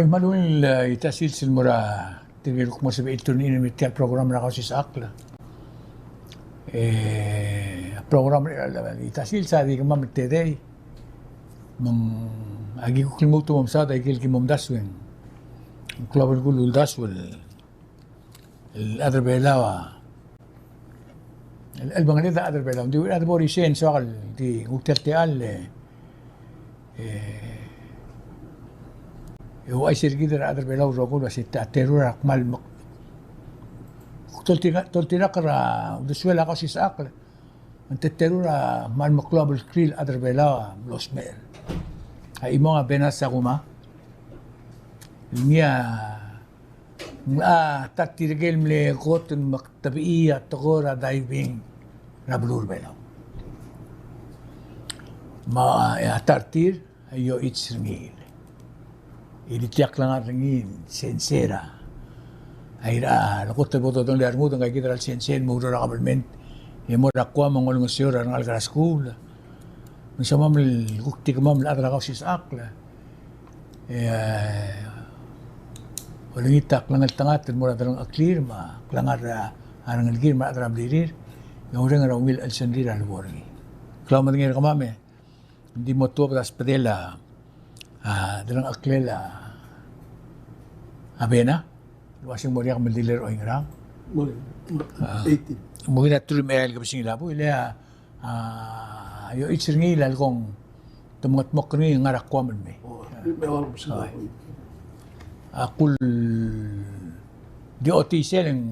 Oy, malul itasil silmura tigil ko mo sa ito ni imitia program na Kausischakl. Program itasil sa di kama mitede. Agi ko kilmuto mo sa dahil kimom daswen. Klabal ko lul daswel. Adar belawa. Bangalita adar belawa. Di adar bori sen soal di utertial ay sirgidar adar belaw rogol basi terror akmal toltina kara duswela Kausischakl ante terror mal maklabul krill adar belaw losmer ay mo nga benasa kuma niya tatirgel mle kotun maktabiya tokora diving rablur belaw ma tartir ayo itsngil Ilitiak lang ang ringin, sensera. Ay lakot na po itong liar mo, itong kay kita sensen, mura na government. Yung mo rakwa, mga ulong siyura, ng algara school. Nung sa mamil, kukti ka mamil, adra Kausischakl. Walang itak, langal tangat, mura darang aklir, klangar, arang algir, adra blirir. Yung rin nga umil, alsandir, alwari. Klau matingin ka mami, hindi mo tuwa patas padela, dalang aklela, abena, luwasing mo riyak maldiler o ingrang. Muli, 18. Muli na tuloy may algab sing ilabo, ilaya, yung itsir ng ilal kong tumungat-mok rin yung ngarak kwa man may. May awal mo sa baboy. Akul, di otisel yung,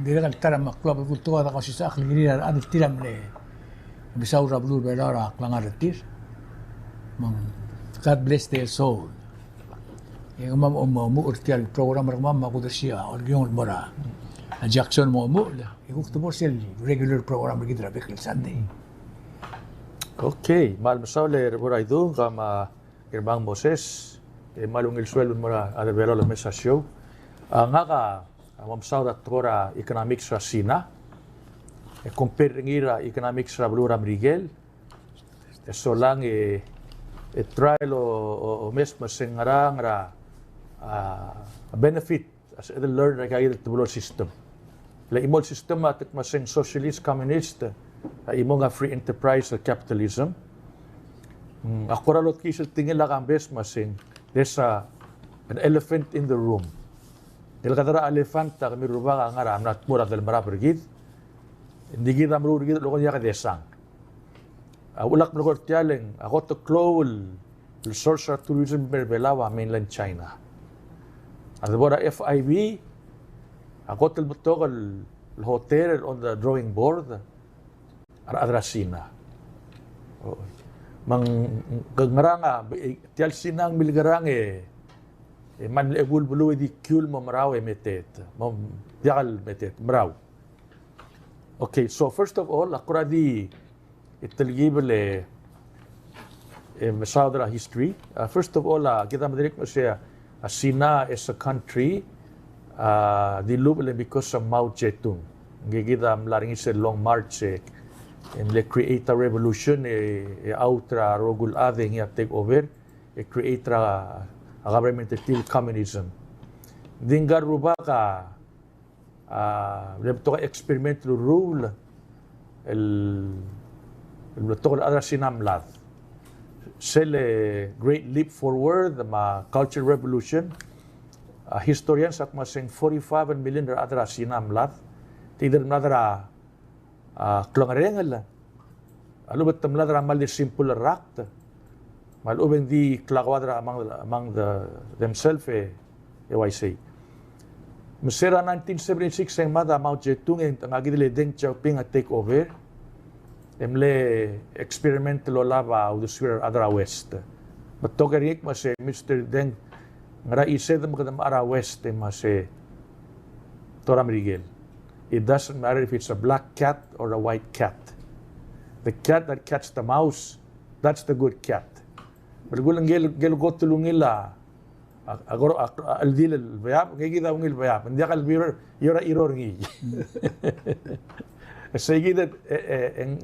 hindi na kaltara maklab, kultuwa na Kausischakl, hindi na adil tiram le, bisaw rablur belara, klangar atir. God bless their soul. Yung mo urtial program ramam makuda siya or yung mora. Jackson mo ikukto mo sila regular program lagi trabe kil Sunday. Okay, mal masaule buray doon kama Irbang Moses, malungil sweldo mora ada velo la mesa show. Nga ka mamsaw at tora economics sa Sina. Compare ngira economics sa Blura Miguel. So lang trial o mesmo sengarang ra benefit as a learner kaya ito bulo system. La imol system at maseng socialist, communist, imo nga free enterprise or capitalism. Ako ralot kisal tingin lang ang best maseng there's an elephant in the room. Dil kadara elephant ta kami ruba nga ra not mura dal marapergid. Hindi kita marurigid lo kanya ka desang. Ulak na kortialeng, ako to klowel, source of tourism berbelawa, mainland China. At the FIB, ako to the hotel on the drawing board, adrasina. Mang gagaranga, tial sinang milgarang man lebul bulu di kyul mo maraw metet, mam diakal metet, maraw. Okay, so first of all, ako di التلقيب مساودرا history. First of all, kita madirik mo siya, Sina is a country dilubile because of Mao Zedong. Kita mlaring isa long march and create a revolution outra rogul ading ya take over create a government till communism. Dingar ruba ka lebto ka experiment rule tokol adra sinamlat. Sele great leap forward, the cultural revolution. Historians at masing 45 million adra sinamlat. Tidar madra klongarengel. Alubat tamladra mal simple rakt. Malubeng di klakwadra among themselves say. Masira 1976 ang mada Mao Zedong ang agidile Deng Xiaoping at take over. Emle experimental lava o the adra west. But togerik mas Mr. Deng ngara ised mo kadam ara west mas Tora Miguel. It doesn't matter if it's a black cat or a white cat. The cat that catches the mouse, that's the good cat. Bergulang gel got tulungila. Agora aldil bayab ngigida ungil bayab. Hindi akal yora iror ngi. Sige that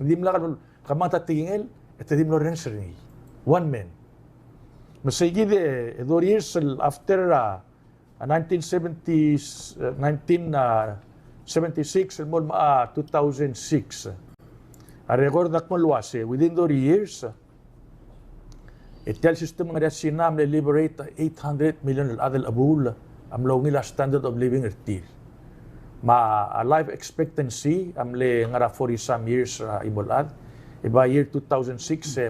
dim lakal kamata tingel et dim lo renser ngi. One man. Masaygi those years after 1976 mo 2006. I record that mo luwase within those years. Itel system nga sinam na liberate 800 million adal abul am ngila standard of living ertir. Ma a life expectancy am le ngara 40 some years imolad. Iba year 2006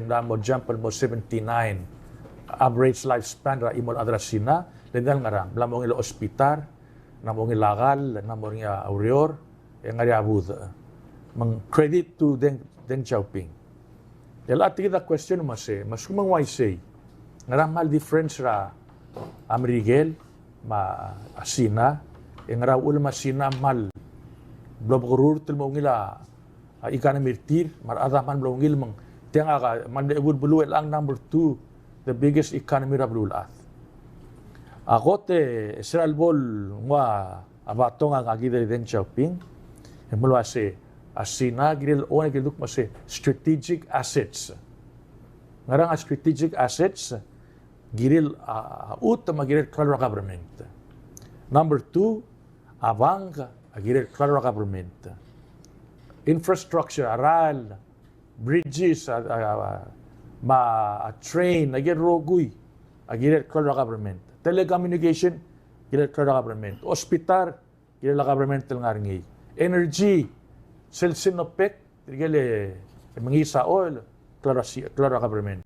na mo jump mo 79 average lifespan ra imol adra sina lendal ngara lamong ilo ospital namong ilagal namong aurior ngari abud mang credit to Deng Xiaoping. Dela kita question mas kumang why say ngara mal difference ra Amerigel ma asina ngara ulma sina mal blobgurur tul mo ngila ikan mirtir mar adaman blongil mang tianga ka man would blue ang number 2 the biggest economy ra blulat. Ako te Israel bol nga abatong ang agida Deng Xiaoping mulwa se asina giril one giluk mase strategic assets. Ngarang strategic assets giril ut magiril federal government. Number 2 abang agiril federal government. Infrastructure aral bridges train agir roguy agiril federal government. Telecommunication giril federal government. Hospital giril government ngarngi. Energy Selsinopec, tigale mangisa oil, clara government.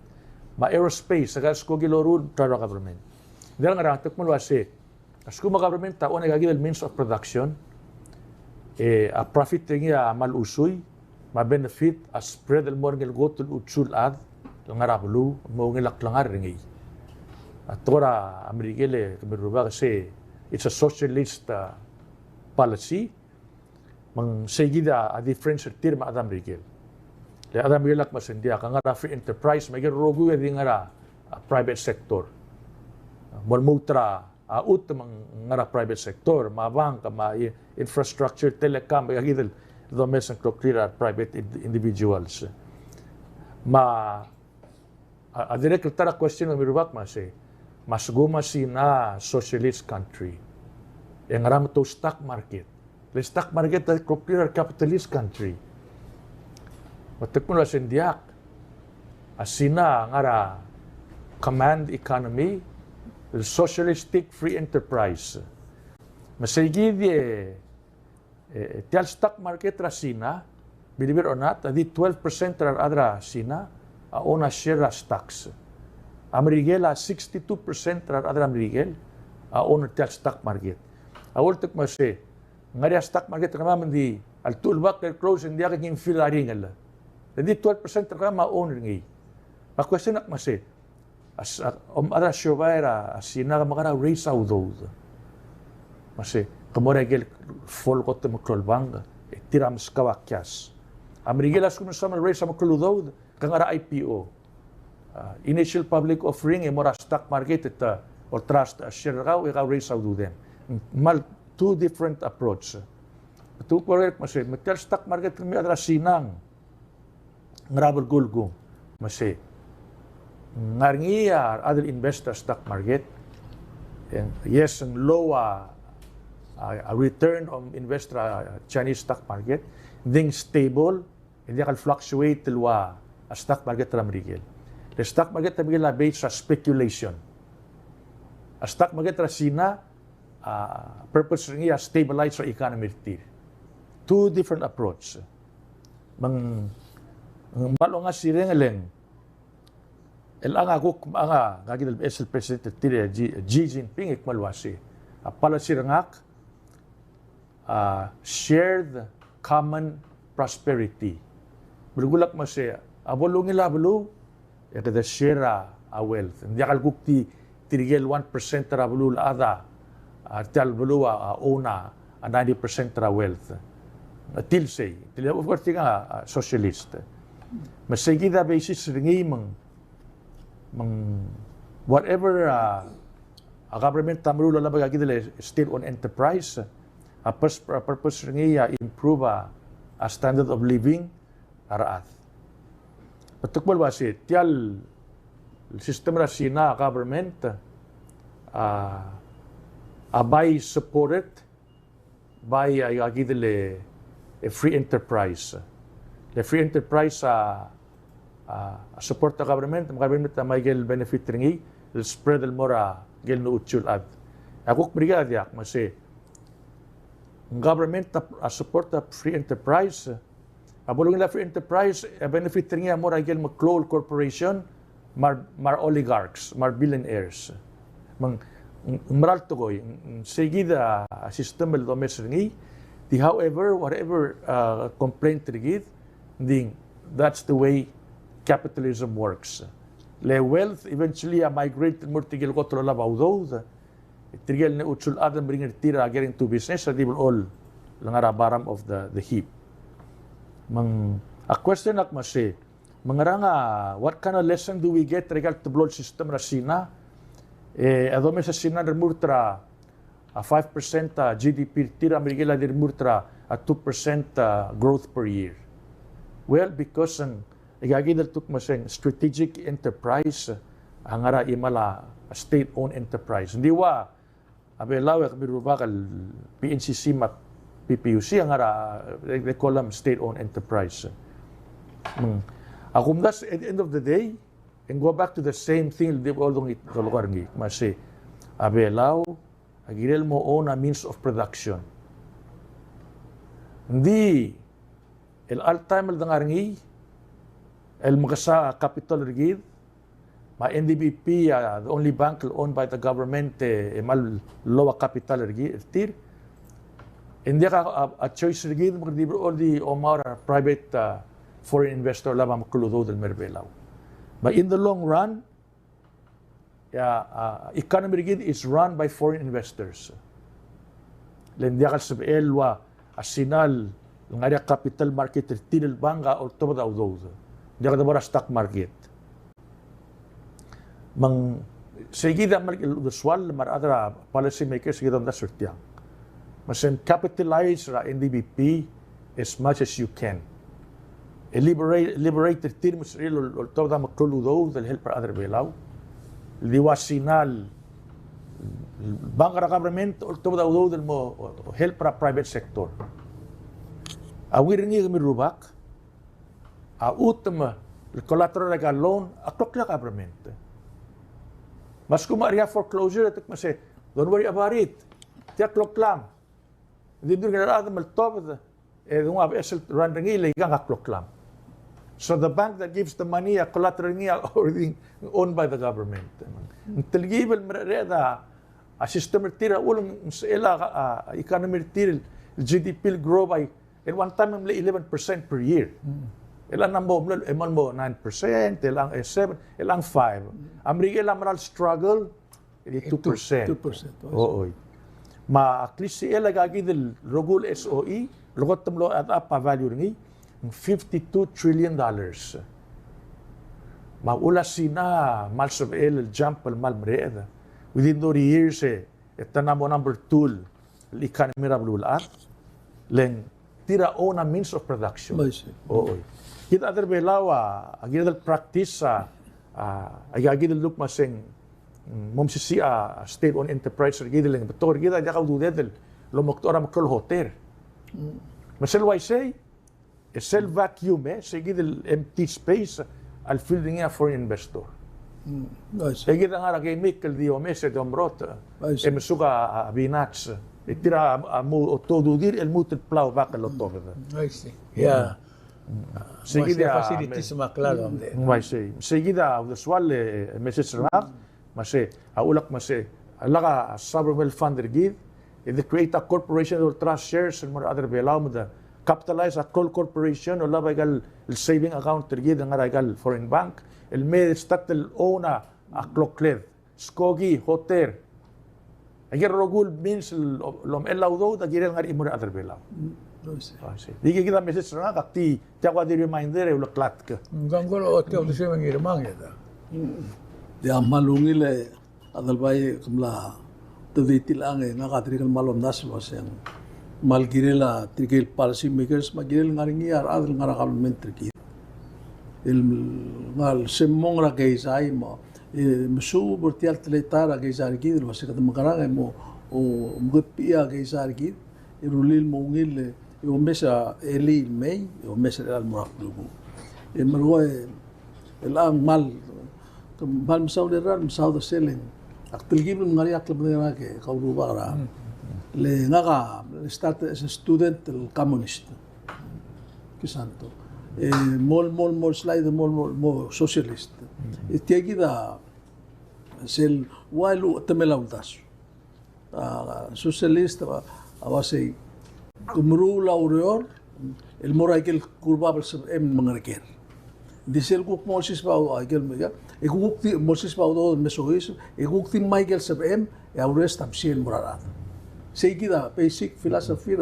Ma-aerospace, sagas ko gilorud, clara government. Dahil nga ratok mo luwasi, as ko government tao nagagil means of production, a profit niya malusoy, ma-benefit, a spread el mo ngil gotul utsul ad, langarabulu, mo ngilaklangar ringi. At tora, Amerikele, kamiruba kasi, it's a socialist policy, mang segida a difference tirma Adam Rigel. Le Adam Rigel ak masendia ka nga free enterprise may rogu di nga private sector. Mon mutra ut mang nga private sector, mabang ka ma infrastructure telecom may gidel domestic clear private individuals. Ma a direct tara question ng mirubak mas gumasi na socialist country. Yang ram to stock market. The stock market is a clear capitalist country. Matik mo na sindiak. Asina ngara command economy, socialistic free enterprise. Masaygi tial stock market rasina, believe it or not, adi 12% ra adra sina, ona share stocks. Amerigela 62% ra adra Amerigel, ona tial stock market. Awol tuk masay, ngari stock market kama di al tulbak el close hindi ka king filaring ala. Hindi 12% kama own ngi. A question nak mase as ada shovaira asina ka makara raise audo. Mase kamora gel fol ko te maklolbang tiram skawakyas. Amerigelas kung sa raise sa makloludod kangara IPO. Initial public offering mora stock market ita or trust share ka raise audo den. Mal two different approach. To correct masih metal stock market kami adalah sinang ngrabel gulgum masih ngarngiya other investor stock market and yes ang low a return on investor Chinese stock market ding stable hindi kan fluctuate tilwa a stock market ramrigel. The stock market ramrigel based sa speculation. A stock market rasina purpose niya stabilize our economy. Two different approach. Mang malo nga si Rengeleng elanga ko anga gagil el presidente tire Xi Jinping ikmalwasi. Apala si rangak shared common prosperity. Bulgulak masaya abolong ilabulu kada share a wealth. Hindi kalgukti tirigel 1% ra bulul ada Tial bulua una 90% ra wealth. Tilsay. Of course, tinga socialist. Mas segida basis ringi mang whatever a government tamrulo labag agidele still on enterprise. A purpose ringi improve a standard of living araat. Patukbal basi tial el sistema na Sina government by supported by agidele a free enterprise. The free enterprise support the government na may gel benefit ringi, il spread el mora gel no utsul ad. Ako brigada yak masi government support the free enterprise. Abulong la free enterprise benefit ringi mora gel mag-clone corporation mar oligarchs, mar billionaires. Mang maral to koy sigida system el domes ringi. However, whatever complaint rigid, that's the way capitalism works. Le wealth eventually migrate more tigil ko trola bawdo. Tigil ne utsul adam bring tira getting to business, they will all langara baram of the heap. A question ak masi, mangaranga, what kind of lesson do we get regard to blood system rasina? Adome sa Sina remurtra a 5% GDP tira Amerikela dir murtra a 2% growth per year. Well, because ang igagidal tuk maseng strategic enterprise angara imala a state-owned enterprise. Hindi wa abelaw ak biruba kal PNCC mat PPUC angara they call them state-owned enterprise. Akumdas at the end of the day and go back to the same thing di Uludong lugar ngi masi abelaw agirel mo own a means of production. Hindi el all-time dangarngi el magasa capital rigid ma NDBP the only bank owned by the government mal lowa capital rigid tir hindi ka a choice rigid mo di all the omar private foreign investor lamang makuludo del merbelaw. But in the long run economy rigid is run by foreign investors. Lendiakal sa elwa asinal ng area capital market tinil banga o to daw do. Diya ka stock market. Mang sigida market usual mar other policy makers sigida na surtiang. Masen capitalize ra NDBP as much as you can. Liberate the terms real o to da makuludo del help other belaw. Liwasinal bangara government or to daw del mo help para private sector. Awir ni kami rubak utama collateral legal loan aklok la government. Mas kumaria foreclosure at mase don't worry about it. Tiaklok lang. Hindi doon ganarada maltobad dung abesel run ringi legang aklok lang. So the bank that gives the money, a collateral niya already owned by the government. Intelligible mereda a system tira ulong sa economy tira GDP will grow by in one time 11% per year. Ilan mo 9%, ilang 7, ilang 5. Amerika lang maral struggle 2%. 2%. Oo. Ma at least ila gagidil rogul SOE, lugot tamlo at pa value ringi $52 trillion. Maula sina mal of el jump al mal mreeda. Within 30 years etanamo number 2 economy rablulat len tira own a means of production. Oo. Kita other belawa agidal practice agidal look maseng momsisi state-owned enterprise agidal betor gida ja kaududel lo moktora makol hotel. Masel why say a cell vacuum sige del empty space al filling a foreign investor. Sige nga ra kay Mikel Diomese Domrot mesuga binats itira mo todo dir el mutet plau bakal to. I see. Yeah. Sige da facilities maklaro amde. Why say sige da usual message rak mase ulak mase alaga sovereign wealth fund gid they create a corporation or trust shares and more other belaw mo da capitalize a call corporation o labagal saving account tergid ang aragal foreign bank el med statel ona a clocled skogi hotel agar rogul means lom elaudo da girel ngar imur other belaw. Digi kita message na kakti tiakwa di reminder e ulaklat ka. Gangolo o tiaw di siya mangirmang yata. Di malungile adalbay kamla taditil nakatirikan malom naswas yang malgirela tigil policy makers magirel ngaringi adal ngara government trikit il ngal semong ra kay sai mo Mesu bertial teletara gaisar gid lo se kata makarang mo o mgut pia gaisar gid irulil mo ngil o mesa eli mei o mesa al muraklubu mergo elang mal masau deran masau de seleng aktil gib ngari aktil bena ke kauru bara le ngaga start as a student el communist kisanto mol slide mol socialist tiagida sel walu temelautas socialist awase kumru laureor el morakel kurbabel em mangarker disel kuk molsis ba agel mega e kuk molsis ba do mesois e kuk tim michael em e aures tamsiel morarat seguida basic philosophy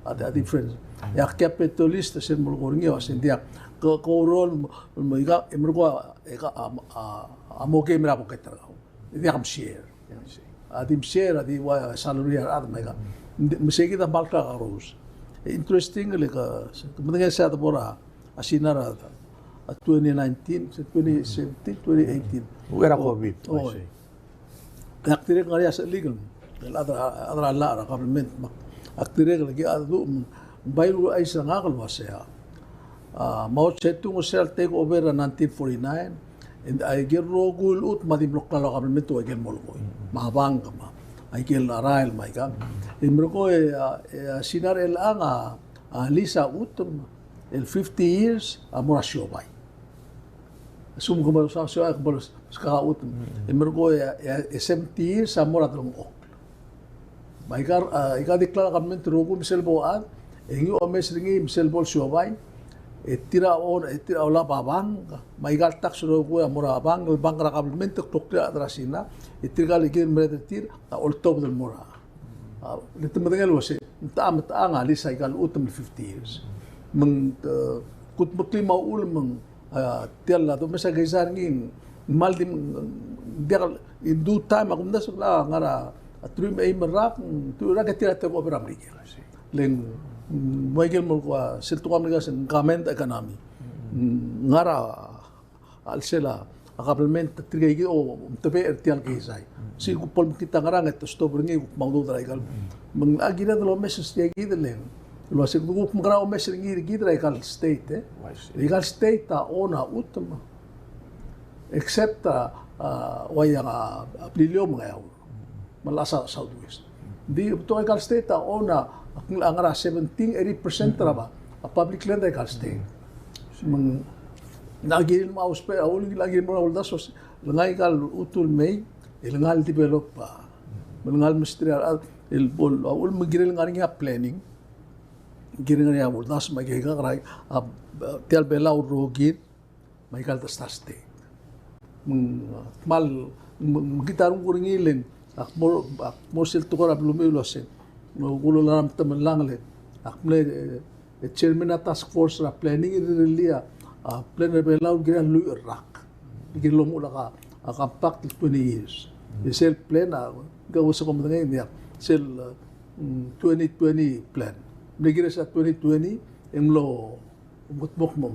ada difference ya capitalist sen molgorngi asendia ko rol mega emergo amoke mera poketra dia kam share adim share adi wa salary ad mega seguida balka garos interesting le ka kemudian saya tabora asinara 2019 2017 2018 Era COVID. oh aktire ngari as legal adra la government aktire lagi adu bairu ay sa ngakal wasya Mao Zedong sel take over in 1949 and I get rogul ut madimlok na government to again molgoy mahabang kama ay gel arail mai ka imroko sinar el anga lisa utum el 50 years amorasyo bay sum ko sa ko ska utum imroko 70 years amoradrong ok baikar ikadiklar government rogul misel boan engi omes ringi misel bol syobay tira ola babang maigal tak suruh gue mura abang el bang government tokya atrasina itirgal igin meretir ol top del mura litu madengal wase tam anga li cycle utum 50 years meng kut mukli maul meng tiala do mesa gaisar ngin mal di dia in due time akum das la ngara atrim ay merak tu ra ketira te ko beram rigel len Michael Mulkwa siltu kami kasi comment economy ngara alsela akaplement trigay o tabe ertial kisay si kupol kita ngarang ito stop ringi mangdo draikal mang agira de lo meses tiagi de len lo se kup ngra o meses ringi draikal state legal state ta ona utma except wayang aprilio mga yaw malasa southwest di to legal state ta ona ang ara 17-80% traba a public land ay kaste mang nagil mo auspe awul lagi mo awul dasos langay kal utul may ilangal develop pa mangal industrial el bol awul magiril ngani nga planning giring nga awul das magiga kray tial belaw rogit may kal tastaste mal gitarong kuringilin akmo sil tukar ablumilosen no gulo lam taman lang le akle chairman of task force ra planning irilia plan belaw gira lu rak gilo mo la ka compact 20 years sel plan gawo sa komanda ngayon sel 2020 plan gira sa 2020 emlo mutmok mo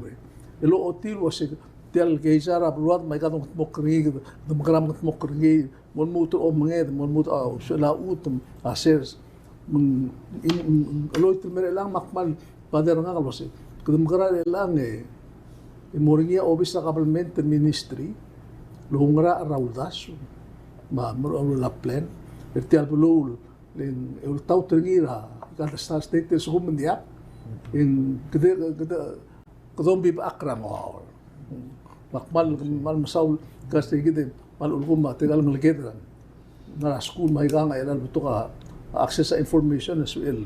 elo otil was tel geisara abruat mai ka mutmok ringi dumgram mutmok ringi mon muto o manged mon muto sela utum asers aloy tilmer lang makmal pader nga kalose kudumkara lang moringia office sa government ministry lungra raudas ma la plan ertial bulul len el tau tringira kada state so mundia in kada kodom bi akram wal makmal mal masaul kasi gid mal ulgum ma tegal ngelgedran na school mai ganga elal butuka access sa information as well.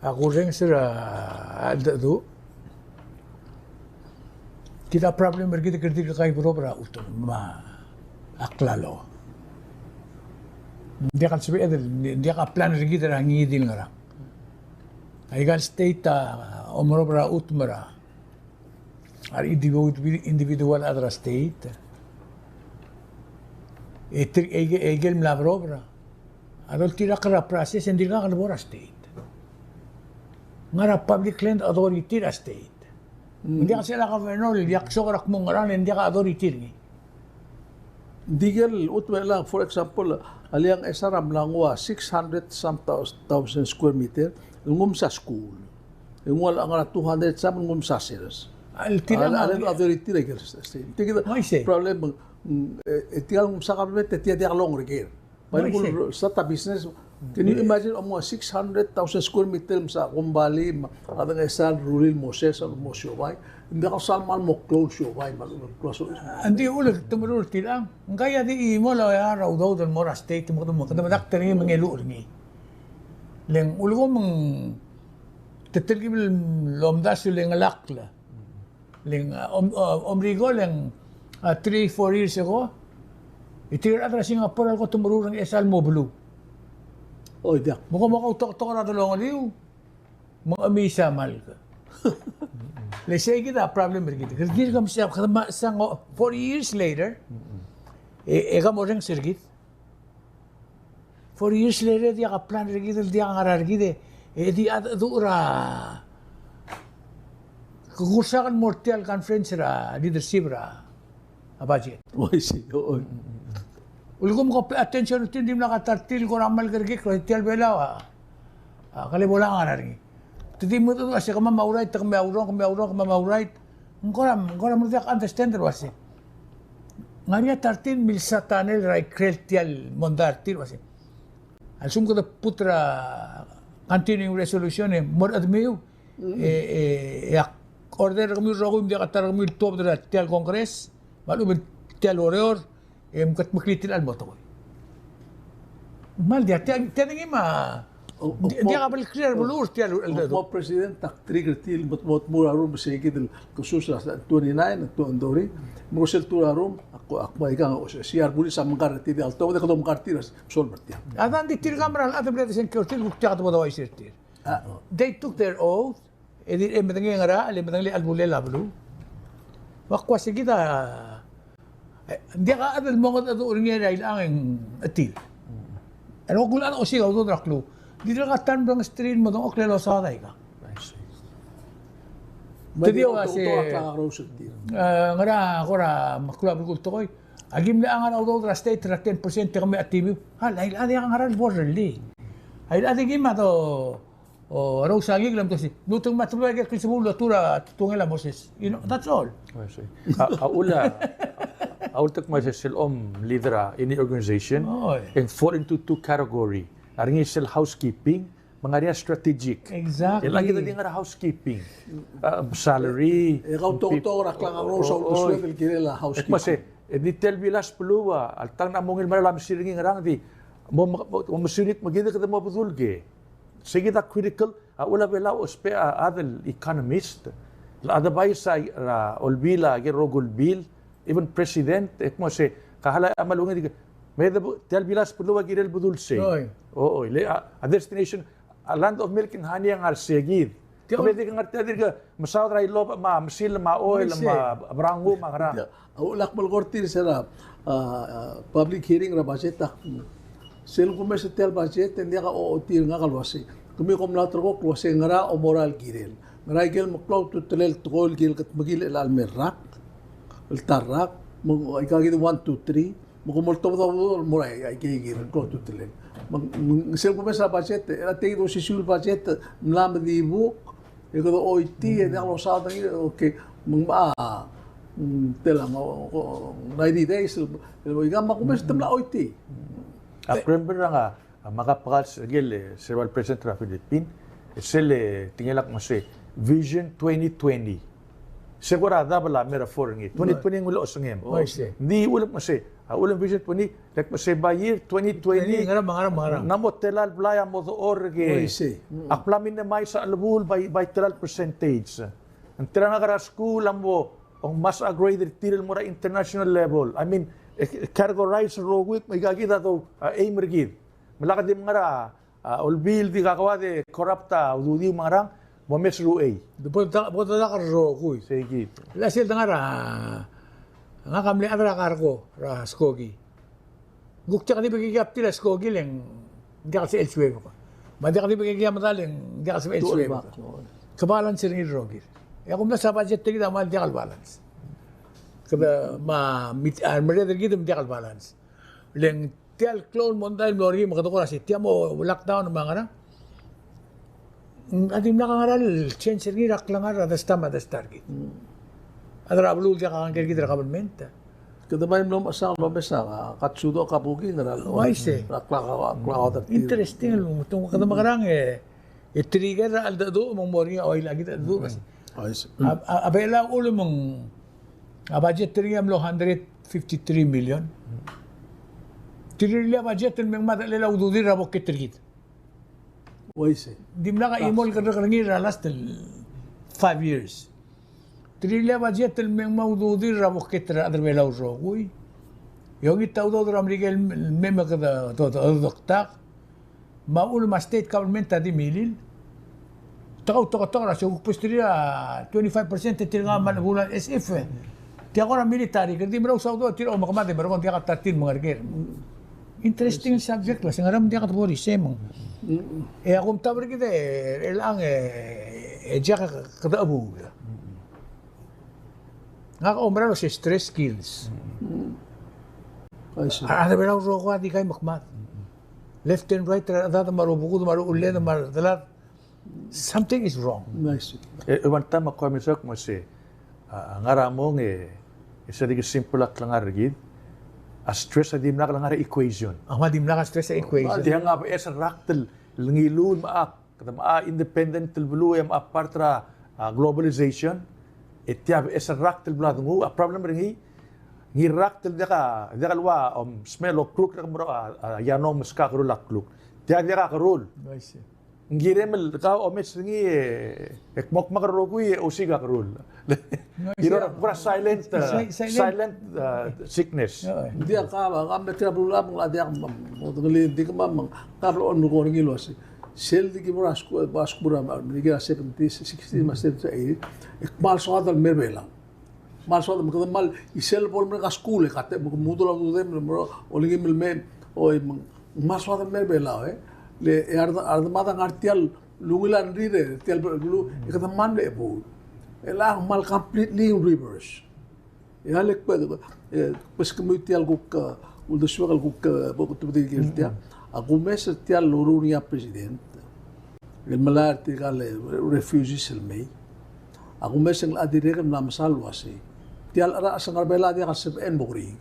Ako rin sila alda do. Kita problem kita kerja kay bro para utol ma aklalo. Dia kan sabi dia ka plan rin kita rangi din ngara. Ay gal state omro para utmara. Ar individual adra state. Egel mlavrobra. Adol tirakra process hindi ka kalbora state. Ngara public land authority ra state. Hindi ka sila ka-vernol, yak sokarak mong ngaran, hindi ka authority rin. Digel utwe lang, for example, aliang esaram lang wa 600 some thousand square meter ngum sa school. Yung wala nga 200 some ngum sa sales. Alam authority like tigil problem itigal ngum sa government tiya long regir. Parang sa ta business, can you imagine mga 600,000 square meter sa Kumbali, kadang esal rural Moses or Mosyo hindi ka salman mo close yo bay Andi ulit tumurul tilang. Kaya di imo la ya raw daw dan mora state mo kadam dakter ni mangelu ni. Leng ulgo mang tetelgi lomdas leng lakla. Leng omrigo leng 3-4 years ago. Itir atra Singapore ko tumurul ng esal mo blue. Oh, dia. Mukhang makautok-tok na tulungan liw. Mga amisa mal ka. Let's say kita problem kita. Kasi kita kami siya 40 years later, eka mo rin sirgit. 4 years later, dia ka plan rin kita, dia ka ngarar kita. Di adura. Kukursakan mortal conference ra, leadership ra. Budget. Oh, si. Oh. Ulgum ko attention din nakatartil ko ramal kargi ko tial belawa. Kali bola ngarar rin. Tadi mo to kasi kama maurait kama maurait. Ngora mo dak understand wasi. Ngaria 13 mil satanel rai kreltial mondartil wasi. Alsum ko da putra continuing resolution mor admiu order kami rogum dia katar kami top da tial kongres malu tial warrior kat maklitil al moto. Mal dia tiang ma dia ka bal clear bulur tial mo president tak trigger til mot murarum sige del khusus 29 to andori mo sel turarum ako ikan siar buli sa mangkar ti alto de ko mangkartiras sol bertia adan di tir kamera adan blede sen kurtil gukta to dawa isirtir they took their oath edir emedangi ngara emedangi albule lablu wakwa sige da dia ka adal mo ado uringe dahil ang atil ano kung ano siya auto draklo di ka tanbang stream mo dong oklelo sa day ka. Tadi kasi ngara ako ra maklab ko to koy. Agim na ang auto dra state 10% kami active. Ha lain adi ang ngaran borderly. Ay adi gima to o raw sagig lam to si. Lutong matubay ka kisibulo tura tungela Moses. You know, that's all. I see. Aultak silom leader in the organization and fall into two category. Aring sel housekeeping, mga rin strategic. Exactly. Lagi na din nga housekeeping. Salary. Ikaw to raklang ang rosa o level kirela housekeeping. Kasi, di tel bilas peluwa, altang na mongil malam siringin ngarang di, mo masunit maganda ka mo budulge. Sige na critical, wala bela ospe adal economist, ada bay sa olbila, rogol bill, even president, mo se kahala amalungan di may tel bilas peluwa girel budulse. Oo, a destination, a land of milk and honey ang arsegid. Kami di ka ngarti ka masawat ray lo masil oil brango mangra. Ulak malgortir sera public hearing ra budget tak. Sel ko mes tel budget hindi ka ootir nga kalwasi. Kumi kom na tro ko klose ngara o moral girel. Ngara gel mo cloud to telel tol gil kat magil el almerak. El tarak mo ikagid 1 2 3 Mukumulto mo muray ay kigir ko tutelin. Sel ko sa budget, ate do si sul budget mlam di book. Iko do OIT na lo sa tang okay. Telang 90 days. Iga makumes tamla OIT. Remember nga makapakal gel Sir President of Philippines, sel tingelak mo si Vision 2020. Segurada bala metaphor ngi 2020 ngulo sangem. Di ulap mo si ulang vision po ni, like say by year 2020, namot telal blaya mo to orge. Aklamin na may sa alabul by telal percentage. Ang tira na kara school ang mo, ang mas graded tiral mo ra international level. I mean, categorize rogwit, may gagita to aim rigid. Malakad din mga olbil di kakawade, corrupta, ududi mga rang, mames ruay. Buto na ka rogoy. Sige. Lasil na nga nga kamli adra kargo ra skogi. Gukta ka di bigigap tila skogi leng di ka sa elsewhere ko. Madi ka di bigigap madaling di ka sa elsewhere ko. Kabalan sila ni Rogir. ako na sa budget kita mal balance. Kada mereka kita medical balance. Leng tial clone monday lori makadoko si tiamo lockdown mga adim nakangaral change ni raklangar ada stama ada target. Adra blue dia kan kita government. Kada may nom asang mabesa katsudo kapugi ngaral. Waise. Rakla Interesting lu tung kada makarang trigger al dado mong mori oil lagi dado bas. Abela ulo mong budget tingam lo 153 million. Tirilia budget meng madalila ududi rabo ketrigit. Waise. Dimna ka imol kada kangira last 5 years. Tirilia budget meng maududi rabo ketra adar bela urogui. Yung itawdo dra Miguel mema kada to doktak. Maul ma state government tadi milil. Takaw ra so pustiria 25% tirga man bulan SF. Tiya ko na military kasi meraw sa do tiro makamate pero kung tiya ka 13 mga reker. Interesting subject lah, sengaram dia kata bori semang. Aku tahu kita elang jaka kata abu. Ngak omra si stress skills. Ada belau roko ati kay makmat. Left and right ada marubuku maru ulle mar dalat. Something is wrong. Nice. One time ako misak mo si ngaramong isa di simple lang argid. A stress adim na lang equation. Ang madim na stress sa equation. Diya nga ba esa raktel ngilun maak kada independent bulu am apartra globalization etya esa raktel blad ngu a problem ringi ngi raktel deka lwa smell of crook ra mo yanom ska krulak kluk diya ka rule. Nice. Ngiremel ka omes ringi ekmok makarogui usiga krul. Pura silent sickness. Dia ka ambe trabula mo adia mo tuli di ka mam kablo on ko ngi losi. Sel di ki morasku baskura ni ga 70 60 master sa mal so adal merbela. Mal so mo mal isel pol mo ka school ka te mo mudula do dem mo olingi mil men o mal so adal merbela le arda mata ngartial lungilan rire tial lu ikata mande po elang mal completely reverse yalek pa pas kemutial guk uldo sugal guk bokutu digiltia aku mes tial lurunia president el malar tigale refugees el mei aku mes ang adirek na masalwasi tial ara sangar bela dia kasep en bogri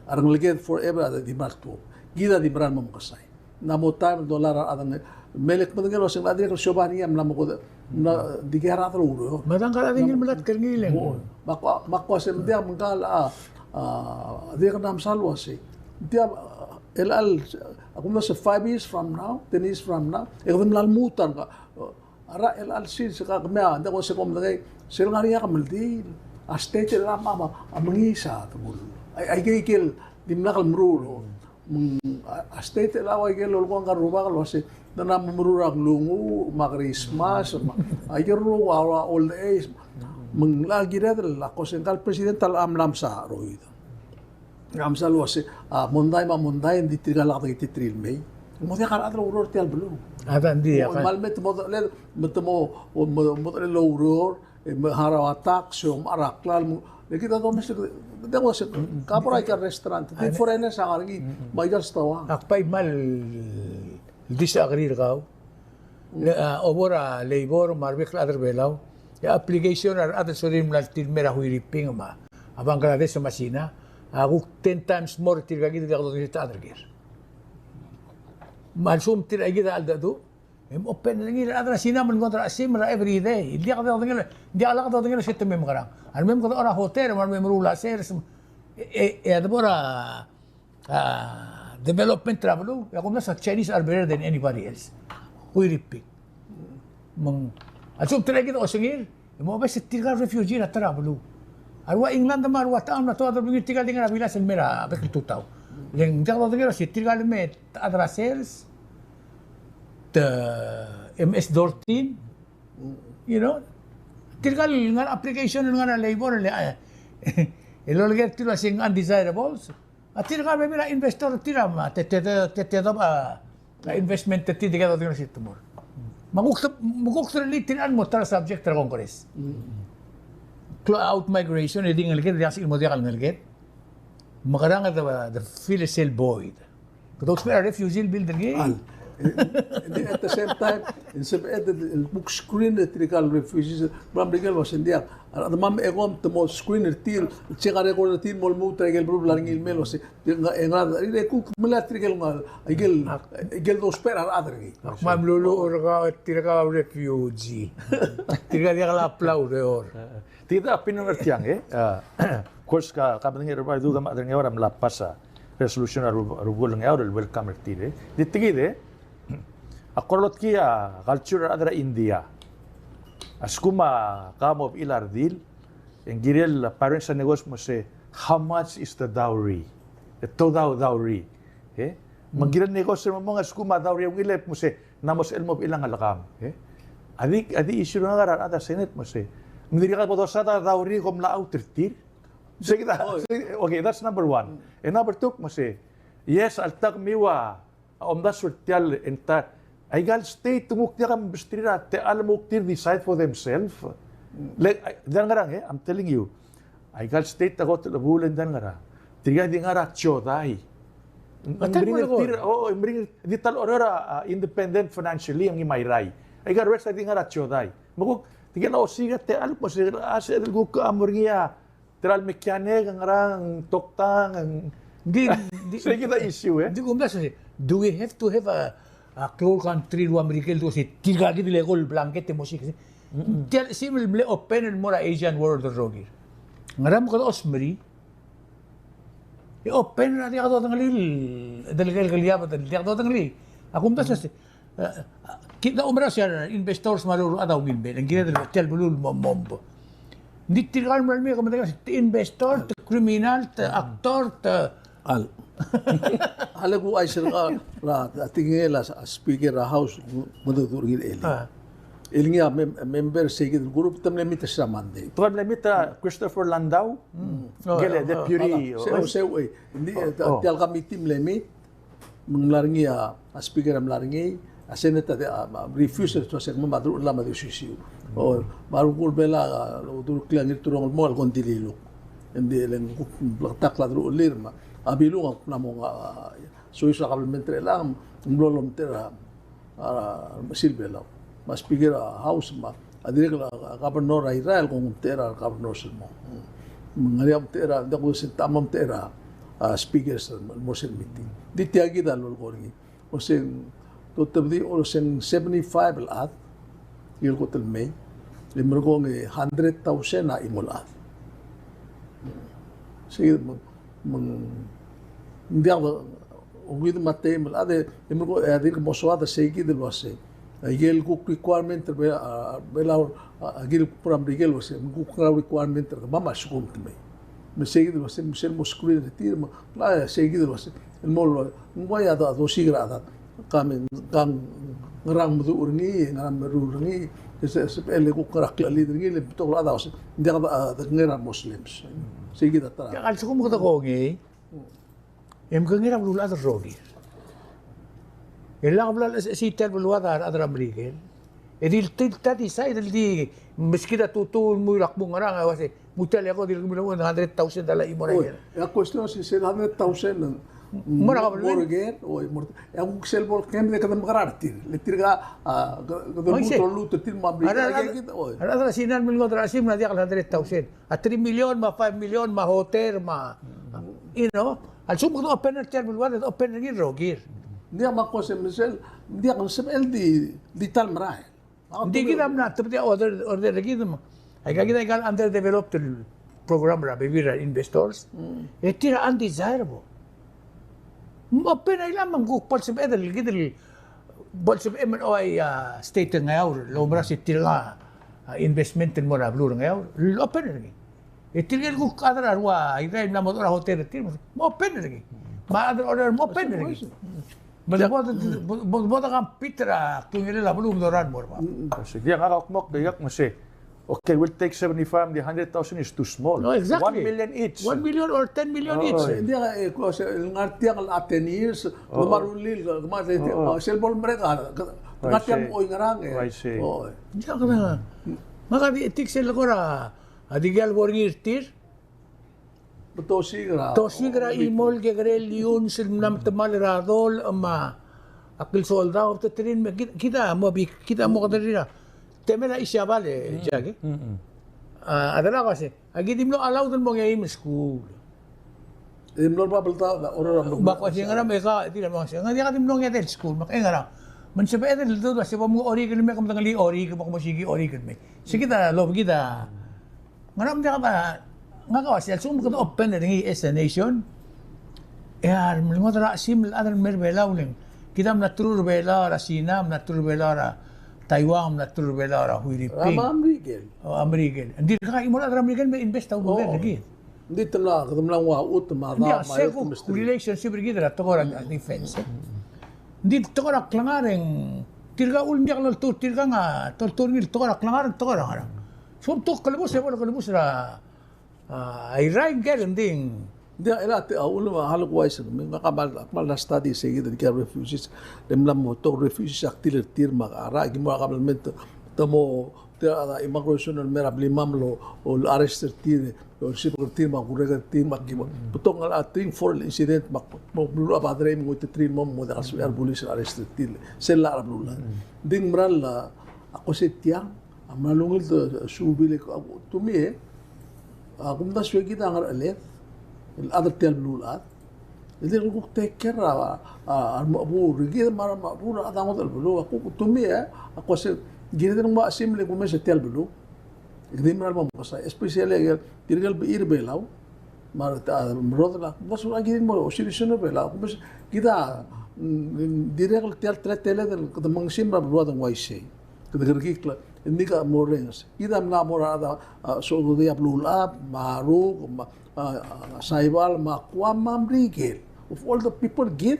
arang leget forever ada di marto gida di bran mo kasay namotar dolar adang melek madangelo sing adir ko shobani am namo ko na digera tro Madang kala dingin malat kerngileng. makwa sem dia mengkal dia kan salwa si dia el aku mas 5 years from now 10 years from now ekdem lal mutan ka ara el sin sa ka kemya anda ko se kom dagay sir ngariya ka maldi a state la mama amngisa tugul ay gigil dimnakal mrulo state lawa ke lol ko ang karuba kalo si na mamururag lungu makrismas ay ro wa old age menglagi dal ako sengkal president al amlam sa roid amsa lo si monday di tigala ka titril may mo dia kala atro uror tial blu Ada ndi ya kan. malmet mo le mo lo uror harawatak so araklal mo kita domestic demo se kapora ka restaurant di foreigner sa kargi maigal stawa Akpay mal disagree ka. Obora labor marbik adar belaw. Ya application ar adar sorim lal tilmera huiriping ma. Abang Bangladesh masina. Aku 10 times more tirgagi da gado kita adar gir. Malsum tirgagi da aldado. Em open lagi adar sina man kontra simra every day. Dia ka da ngel sitte mem garang. Al mem ko ora hotel mar mem rula ser adbora development travel, ako na sa Chinese are better than anybody else. Huiripik. Asum talaga ito singil. Mo ba sa tigal refugee na travel. Arwa England ma arwa taam na to adar bingi tigal dinga bila sa mera bekil tutaw. Leng jaklo dinga si tigal met adra sales the MS Dortin, you know, tigal nga application nga na labor elolger tilo sing undesirables. At tigal may bila investor tiram tete ba investment tete diga do si tumor. maguktralitin mo tara subject tara Congress. Out migration, hindi ngalgit, di asik mo di ngalgit. Makarang the Philistine void. Because we are refugee builder game. And at the same time, in some book screen the trical refugees, Brambrigal was in there. The mom egon the most screen til, check a record the mol mutra gel brublang email was a cook militrical mal, I gel those pair other. Mam lulu or tiraka refugee. Tiraka la aplaude or. Tidak pinungertiang course kabang era du gam adang era la pasa resolution rugul ng era welcome tire. Ditigide akorlot kia culture adra India. Askuma come of ilardil and girel parents sa negosyo mo say how much is the dowry? The total dowry. Magiran negosyo mo mga askuma dowry ang ilep mo say namos elmo ilang alakam. Adi issue nga gara ada senate mo say hindi ka po sa dowry kom la outertir. Sige okay, that's number one. And number two mo say yes altak miwa das surtial enta I got state tumukti kam bistrira te alam muktir decide for themselves. Like dan ngarang I'm telling you. I got state ta got bulan dan ngara. Tiga di ngara chodai. Bring dital orora independent financially ang imairay. I got rest di ngara chodai. Maguk tiga na osiga te alam po sa gu ka amorgia. Teral mechanic ang rang toktang Di sige na issue Di ko do we have to have a close country ru American to si tiga gid lekol blanket mo si simple ble open mo Asian world rogi. Ngaram ko osmeri. Open na dia to tangali dalagal galyaba dia to tangali. Ako mtas kita umra siya investors maruro adaw gilbe. Ang gina tel bulul mombo. Di tigal mo mi ko investor, criminal, actor, Halagu ay sila tingela speaker house madudurgil eli. Ilinga member sige group tamle mita sa Monday. Tamle mita Christopher Landau. Gele deputy. Sew hindi tial kami team lemi menglaringi speaker am laringi senata refuse to sa madru la madu sisiu. O baru kul bela dur klang turong mol kon dililo. Hindi lang tak la dru lirma. Abilung na mo suisa kabelmentre lang mlolom tera silbela mas pikir house ma adirek governor Israel kung tera governor mo ngaliam tera dako sin tamam tera speakers mo sin meeting ditiagi dalol ko ni o sin totabdi o sin 75 at yul ko tel may limro ko 100,000 na imulat sige hindi ako uwid matay mal ade imro adir mo swada segi del wase agel ku requirement bela agil program rigel wase ku requirement mama skum tme me segi del wase misel mo screen retir ma la segi del wase el mol ngoya da do sigra da kamen kan ngarang mudu urni ngarang merurni se ele ku karak ali dingil to la da wase ndi da ngera muslims segi da tara al sukum ko ko ngi يمكن يلعب الولاد الروجي يلعب السيتر بالوضع هذا الامريكي دي التاتي سايد اللي مش كده توتو مو يرقمون راه واسي متل ياخذ يقولون 100,000 دولار يمر يا كويستيون سي 100,000 مرة قبل مورجين او يا كسل بول كم ده كده مقرارتي اللي ترجع قدر لو ترتيب ما امريكا كده هذا سينان من قدر اسيم نادي على 100,000 3 مليون ما 5 مليون ما هوتيل ما al sumo ko open na terminal wala open na gin rogir dia ma ko se misel dia kan se el di tal marahe hindi gidam na tapos order gidam ay kagida gal underdeveloped program ra bibira investors tira undesirable open ay lamang ko pal se edel gidel bol se MNO ay state ngayon lomra si tira investment mo na blue ngayon open na gid itilgel ko kadar arwa ira na mo hotel tir mo open lagi ma order mo open lagi mo kan pitra kungile la bulum doran mo sige nga kakmok gayak mo say okay we'll take 75 the 100,000 is too small no, exactly. 1 million each 1 million or 10 million each hindi ko ngarti ang 10 years marulil ma selbol mereka Ngatiang oy ngarang I see. Oo. Diyan ka na. Maka di itik sila ko ra. Adigal warngirtir. Tosigara. Tosigara imol ke grel yun sil nam temal radol ama akil soldado tetrin kita mo kadrira. Temela isya vale jage. Adala kasi. Agi dimlo alaw dun mo ngayim school. Dimlo ba balta orang Bako siya nga na may ka, tidak mo siya. Nga di ka dimlo ngayim school. Makaya nga na. Man siya ba edan lito da siya pa mo ori kan me kam tangali ori ka mo sige ori kan me. Sige ta lob kita. Nga na ka ba nga ka siya sum ka open ring as a nation. Ya, mo tra sim adan mer bela uling. Kita na trur bela ra Sinam na trur bela ra Taiwan na trur bela ra Philippines. American. Oh, American. Hindi ka imo na American may invest daw mo lagi. Hindi tala kadamlang wa ut ma Hindi, da seko relationship kita to ko defense. Hindi to ko klangareng tirga ul ndiak lal tur tirga nga tur ngil to ko klangareng to ko ra. So to kalabos ra ay right ding. Dia ela te awul ma halok wise me makabal akmal na study sige de refugees demlam mo to refugees aktil tir ma ara gi mo akabalment tamo te immigration no mera blimamlo o arrest tir o sip tir ma kurega tir ma gi putong ala ting for incident ma mo blu abadre mo te trin mo mo da aswar police arrest tir sella ablulla ding mral ako setya amalungil to subile to me kumda swegi da ngar alet الأدر تيال بلولات اللي يقول تكر المقبول رجيد مرة مقبول هذا موضوع البلو أقول تومية أقول سيد جيرة ما أسيم لي كوميش تيال بلو قديم مرة ما مقصة إسبيشالي تيرجل بير بيلاو مرة مرود لا بس ولا جيرين مرة وشيل شنو بيلاو كوميش كذا ديرجل تيال تلاتة كذا مانسيم مرة بلو هذا واي شيء كذا كركيك لا إنك مورينس إذا منا مرة هذا سعودية بلولات معروف saibal makwa mamrigil of all the people get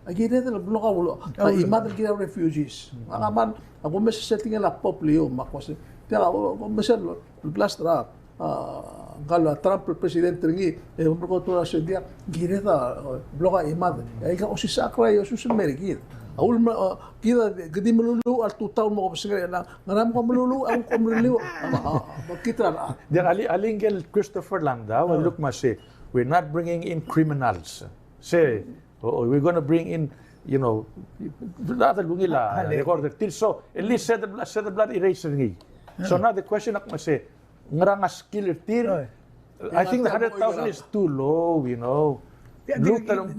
agire the bloka ulo imad gira refugees akaman ako mes setting la poplio makwas tela o mesel plastra galo Trump presidente ngi e un poco toda sedia gire da bloka imad ay ka osisakra yo susun merigil awul kita gedi melulu al 2000 mo ko na ngaram ko melulu ang ko melulu kita Then Alingel Christopher Landa will look ma say we're not bringing in criminals. Say we're going to bring in other lungila recorder till so at least set the blood eraser ngi. So now the question ak ma say ngaranga skill tir I think the 100,000 is too low,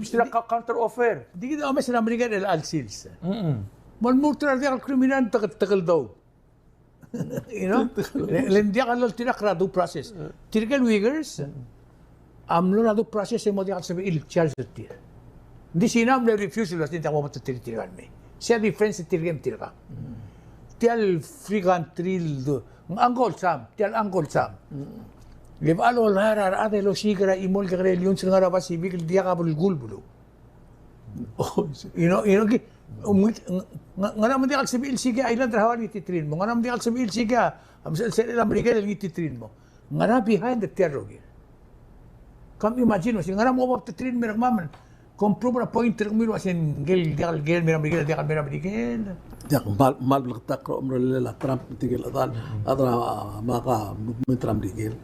Sila counter offer. Di kita omes na Amerika del al-sils. Mal multra di kriminal tagal daw. Lendia ka lal tinakra do process. Tirgal Uyghurs, amlo na do process mo di ka sabi il-charge tir. Di sinam na refuse lo tinta mo matitirigan me. Siya difference tirgem tirga. Tial frigantril do. Angkol sam, tial angkol sam. Lebalo lara ade lo sigara imol ka religion sila nga basi bigil dia ka bulgul bulo. Ki nga naman di ka sabi ilsiga island rahawan ititrin mo. Nga naman di ka sabi ilsiga amsal sila Amerika ng ititrin mo. Nga na behind the terror. Come imagine mo, nga naman mo titrin mo maman. Comprove na point terang mo asin gel mira Amerika dia ka mira Amerika. Jak mal belaktak ro umrela Trump tigil adan adra maka movement Trump digil.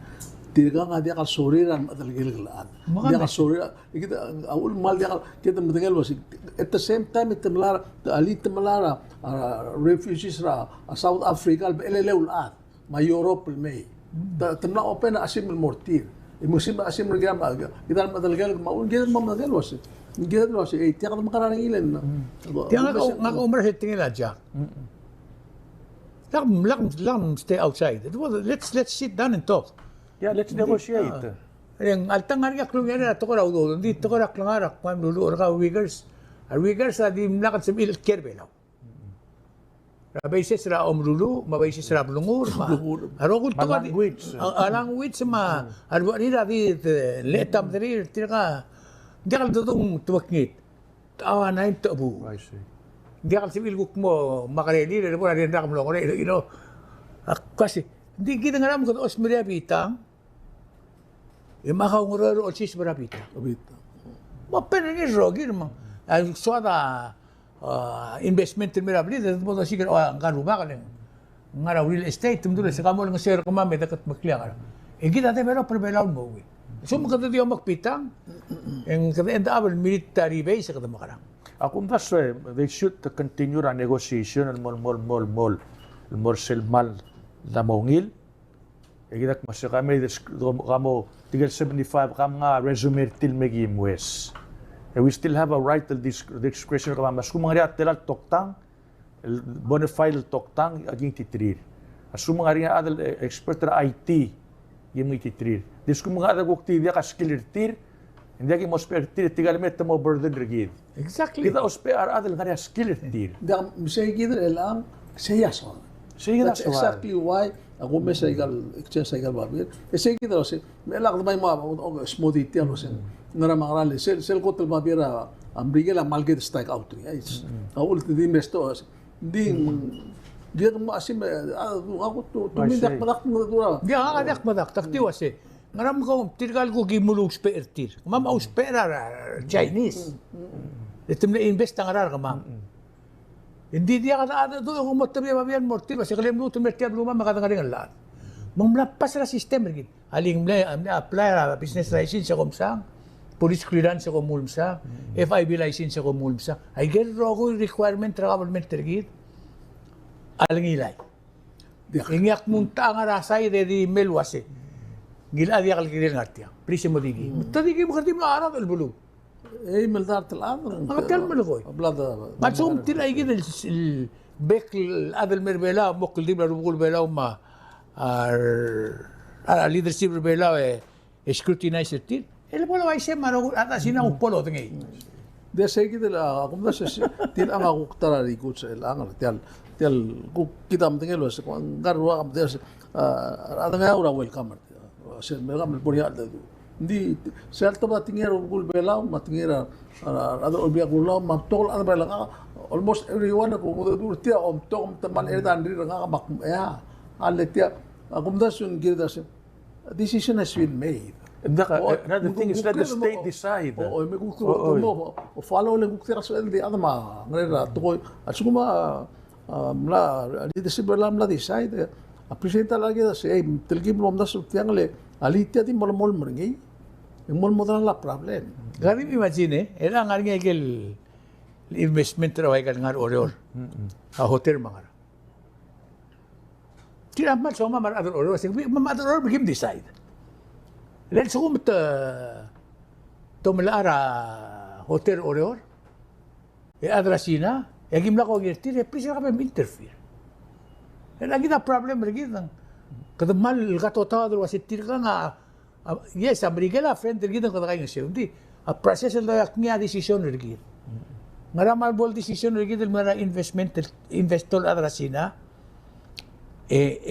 Tiga nga dia kal soriran adal gilglaan. Dia kal sorira kita awul mal dia kal kita matagal was at the same time itmelara ali itmelara refugees ra South Africa beleleulat ma Europe may temna open asim mortir musim asim regama kita madal gal maun kita madagal was kita was tiya ka makarang ilan tiya nga umra sa tingil adya lang stay outside. Let's sit down and talk. Yeah, let's negotiate. Yang altangan nga klung yan na to ko raw do. Hindi to ko rak lang arak pam lulu ka Uyghurs. Uyghurs di mlakat sa bil kerbelaw. Rabay siya sila omlulu, mabay siya sila blungur. Aro ko to ka language ma arwa ni di letam diri tirka. Di ka dudong tuwakngit. Tawa na yung tabu. I see. Di ka sibil guk mo makareli rin mo na rin nakamlo ko rin. Kasi di kita nga naman kung osmeria bitang makaungurero o sis berapita. Abita. Mapen ni rogi naman. Ang suada investment termera beli dah tu sikit angkan rumah kan ngara real estate tum dulu sekamu ng share ko mami dakat makliang kita te pero perbelaun mo so makata dia makpitang ang kada endabel military base kada makarang Ako they should continue a negotiation al mol selmal da mongil. Kita masih kami kamo 75 kam nga resume til megim wes. We still have a right to discretion kama mas kumangari telal toktang el bonafide toktang aging titrir. Asumangari adal expert ra IT yemi titrir. Dis kumangari gukti dia ka skill tir. Hindi aki mospertir tigal met mo burden regid. Exactly. Kita osper adal ngari skill tir. Da misay gider elang seyason. That's exactly why ako may exchange cycle babir. Say gider ose melak may mo smoothie tialo sen. Ngara mangrali sel ko tel babira ambrigela malged strike out. Awul ti investor di dia mo asim ako tumindak madak dura. Dia akadak madak taktiwase. Ngaram ko tirgal ko gimulog speertir. Mam aus sperar Chinese. Item na invest ang arar kamam. Hindi dia kada do ko motabya babian mortir kasi kalem luto mertiab luma makadagaling lahat. Mamlapas ra system rigid. Aling apply ra business license sa komsang. Police clearance ko mulsa. FIB license ko mulsa. Ay get ro ko requirement ra government rigid. Aling ilay. Ingyak munta ang arasay de di melwase. Gila dia kalau kira ngerti ya, prisi mau digi. Tadi kita mengerti mana ada bulu. ملدار الان قتل من الغوي بلاد ما تسوم تلاقي كده البيك هذا المربلا مقل دي بقول بلا وما الليدرشيب بلا scrutinize التير اللي بقولوا عايشين ما نقول هذا سينا وبولو تنجي ده شيء كده أقوم ده شيء تيل أنا أقول ترى ريكوت الأنا تيل kita mendengar loh sekarang garwa am des ada nggak orang welcome saya welcome punya ada tu di saya tu batingira gul belau batingira ada orang gula matol ada belang almost everyone aku muda tia om tom teman erdan diri nggak mak ya alle tia aku dah sun kira dah decision has been made. Another thing is let the state decide. Oh, me gusto mo follow le gusto ra sa di adama ngrera to ko asuma mla di se belam la decide appreciate lagi da se telgi blom da su tiangle alitia di mol mol merngi mol modal la problem. Gari imagine era ngarngi el investment ra wai ngar oror a hotel mangar tira mal so ma mar ador oror se ma ador oror begim decide let's go mit tomlara hotel oror e adrasina e gim la ko gertir e prisa ka interfere era gida problem regidan kada mal gato ta ador wasitir ka nga yes abrigela friend regidan kada kay ngese undi a process la yaknya decision regid ngaramal bol decision regid mara investment investor adrasina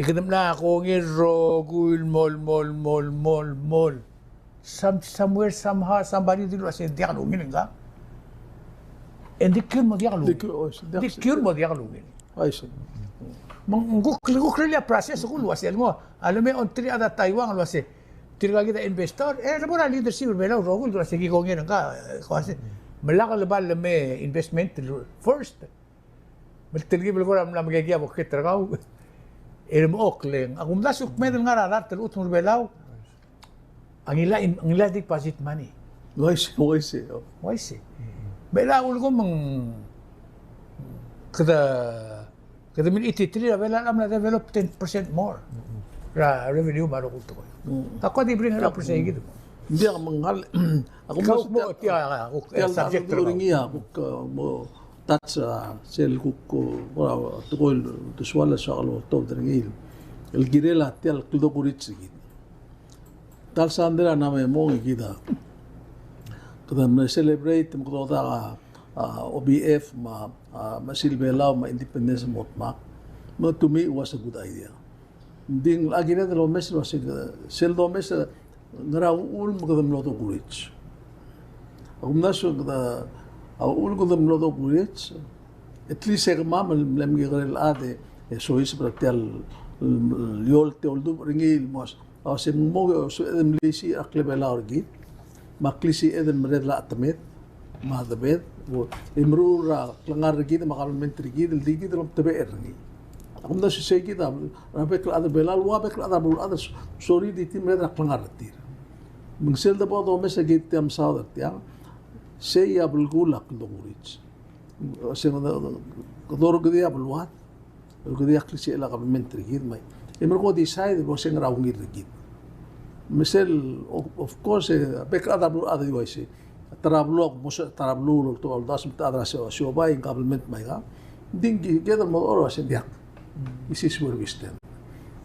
kadam na ako ngiro gul mol somewhere somehow somebody did was in dialo ngin nga and dikir mo dialo ngin ay so nguk kaya process ko luwas mo alam mo on tri ada Taiwan luwas tirga kita investor mora leadership bela rogul luwas gi ko ngin nga kasi malakal ba me investment first maltilgi bel ko am magiya mo kitragaw Okling, ako masuk medal nga rarat terus mo belaw. Ang ila deposit money. Wise. Belaw ko mang kada min ititri belaw am na develop 10% more. Revenue maro ko to. Ako di bring up sa igid. Hindi ako mangal. Ako mo subject ko mo that's sel kuko ora tugol to swala shaqalo to drengil el girela tel tudo kuritsi tal sandra na me mo gida kada me celebrate mo da OBF ma silbela ma independence motma no to me was a good idea ding agina de lo mes was sel do mes ngara ul mo kada mo to kurits agumna so kada أقول قدام لودو بويتش اتليس إغمام لم يغير الآدي سويس برتيال اليول تولدو رنجي الموس أو سمو إذن ليسي أقلب إلى أرجيت ما كليسي إذن مريد لا أتميت ما هذا بيت imrura klangar kita makalmen trigid digid lam tabeer ni akum da se kita rabe kla ada belal wa be kla ada sorry di tim redra klangar tir mungsel da bodo mesa git am saudat ya se ya bulgula klogurich se no dor gidi abulwat gidi aklisi ela kalmen trigid mai imro ko decide bo se ngra ungir trigid misal of course be kla ada diwaisi Tarablog, musa tarablulog to aldas adra so bay complement may ga dingi geda mo oro sindiak isis were wisten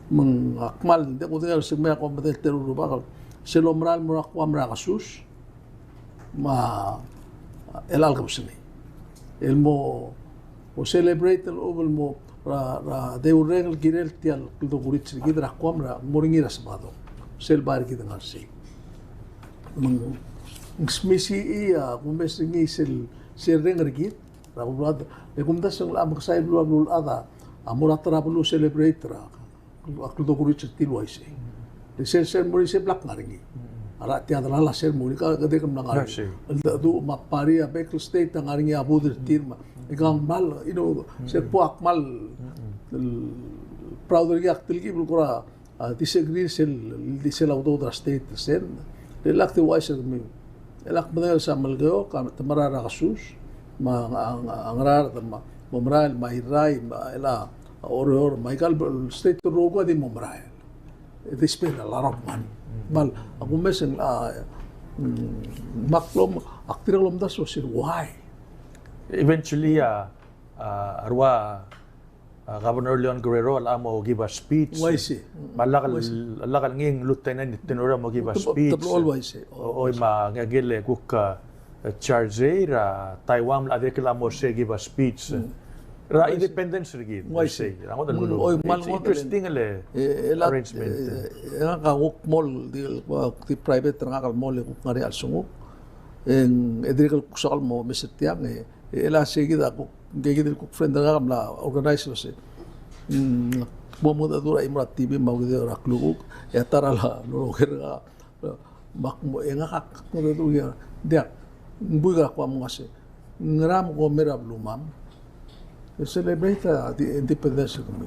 mang akmal de ko de se me ko bedel teruru bakal se lomral mo akwa mra kasus ma elal kapsni el mo o celebrate el oval mo ra de urregel girel tial do gurit gidra kwamra moringira sabado sel bar gidang arsi mang Smisi iya kumbes ngi sel rengergit rabulad e kumdas ang am kasay blul ada amura trabulu celebrate ra aklo do kurit tilwai se de sel mori se black ngaringi ara ti adala la sel mori ka de kam nangar do mapari a back state ngaringi abu de tirma ikang mal se po akmal proud ri aktil ki bulkura disagree sel auto da state sen de lakti wise mi elak bedel sa malgeo ka tamarara kasus ang rar momral mairay ela or Michael state rogo di momral they spend a lot of money mal ako mesen maklom aktiralom da so sir why Eventually, arwa Governor Leon Guerrero alamo give a speech. Why si? Malakal nging lieutenant tinura mo give a speech. O magagile kuk charge ra Taiwan la dekla mo se give a speech. Ra independence rigid. Why si? It's interesting le arrangement. Nga kuk mall di private nga kal mall kuk ngari al sungo. En edrikal kusakal mo mesetiang ela seguida kuk gigil kuk friend nga kamla organize lo se momuda dura imra TV mawide ra kluguk tara la no gerga makmo nga kak no do ya dia buiga kwa mo ase ngram ko mera blumam celebrate the independence of me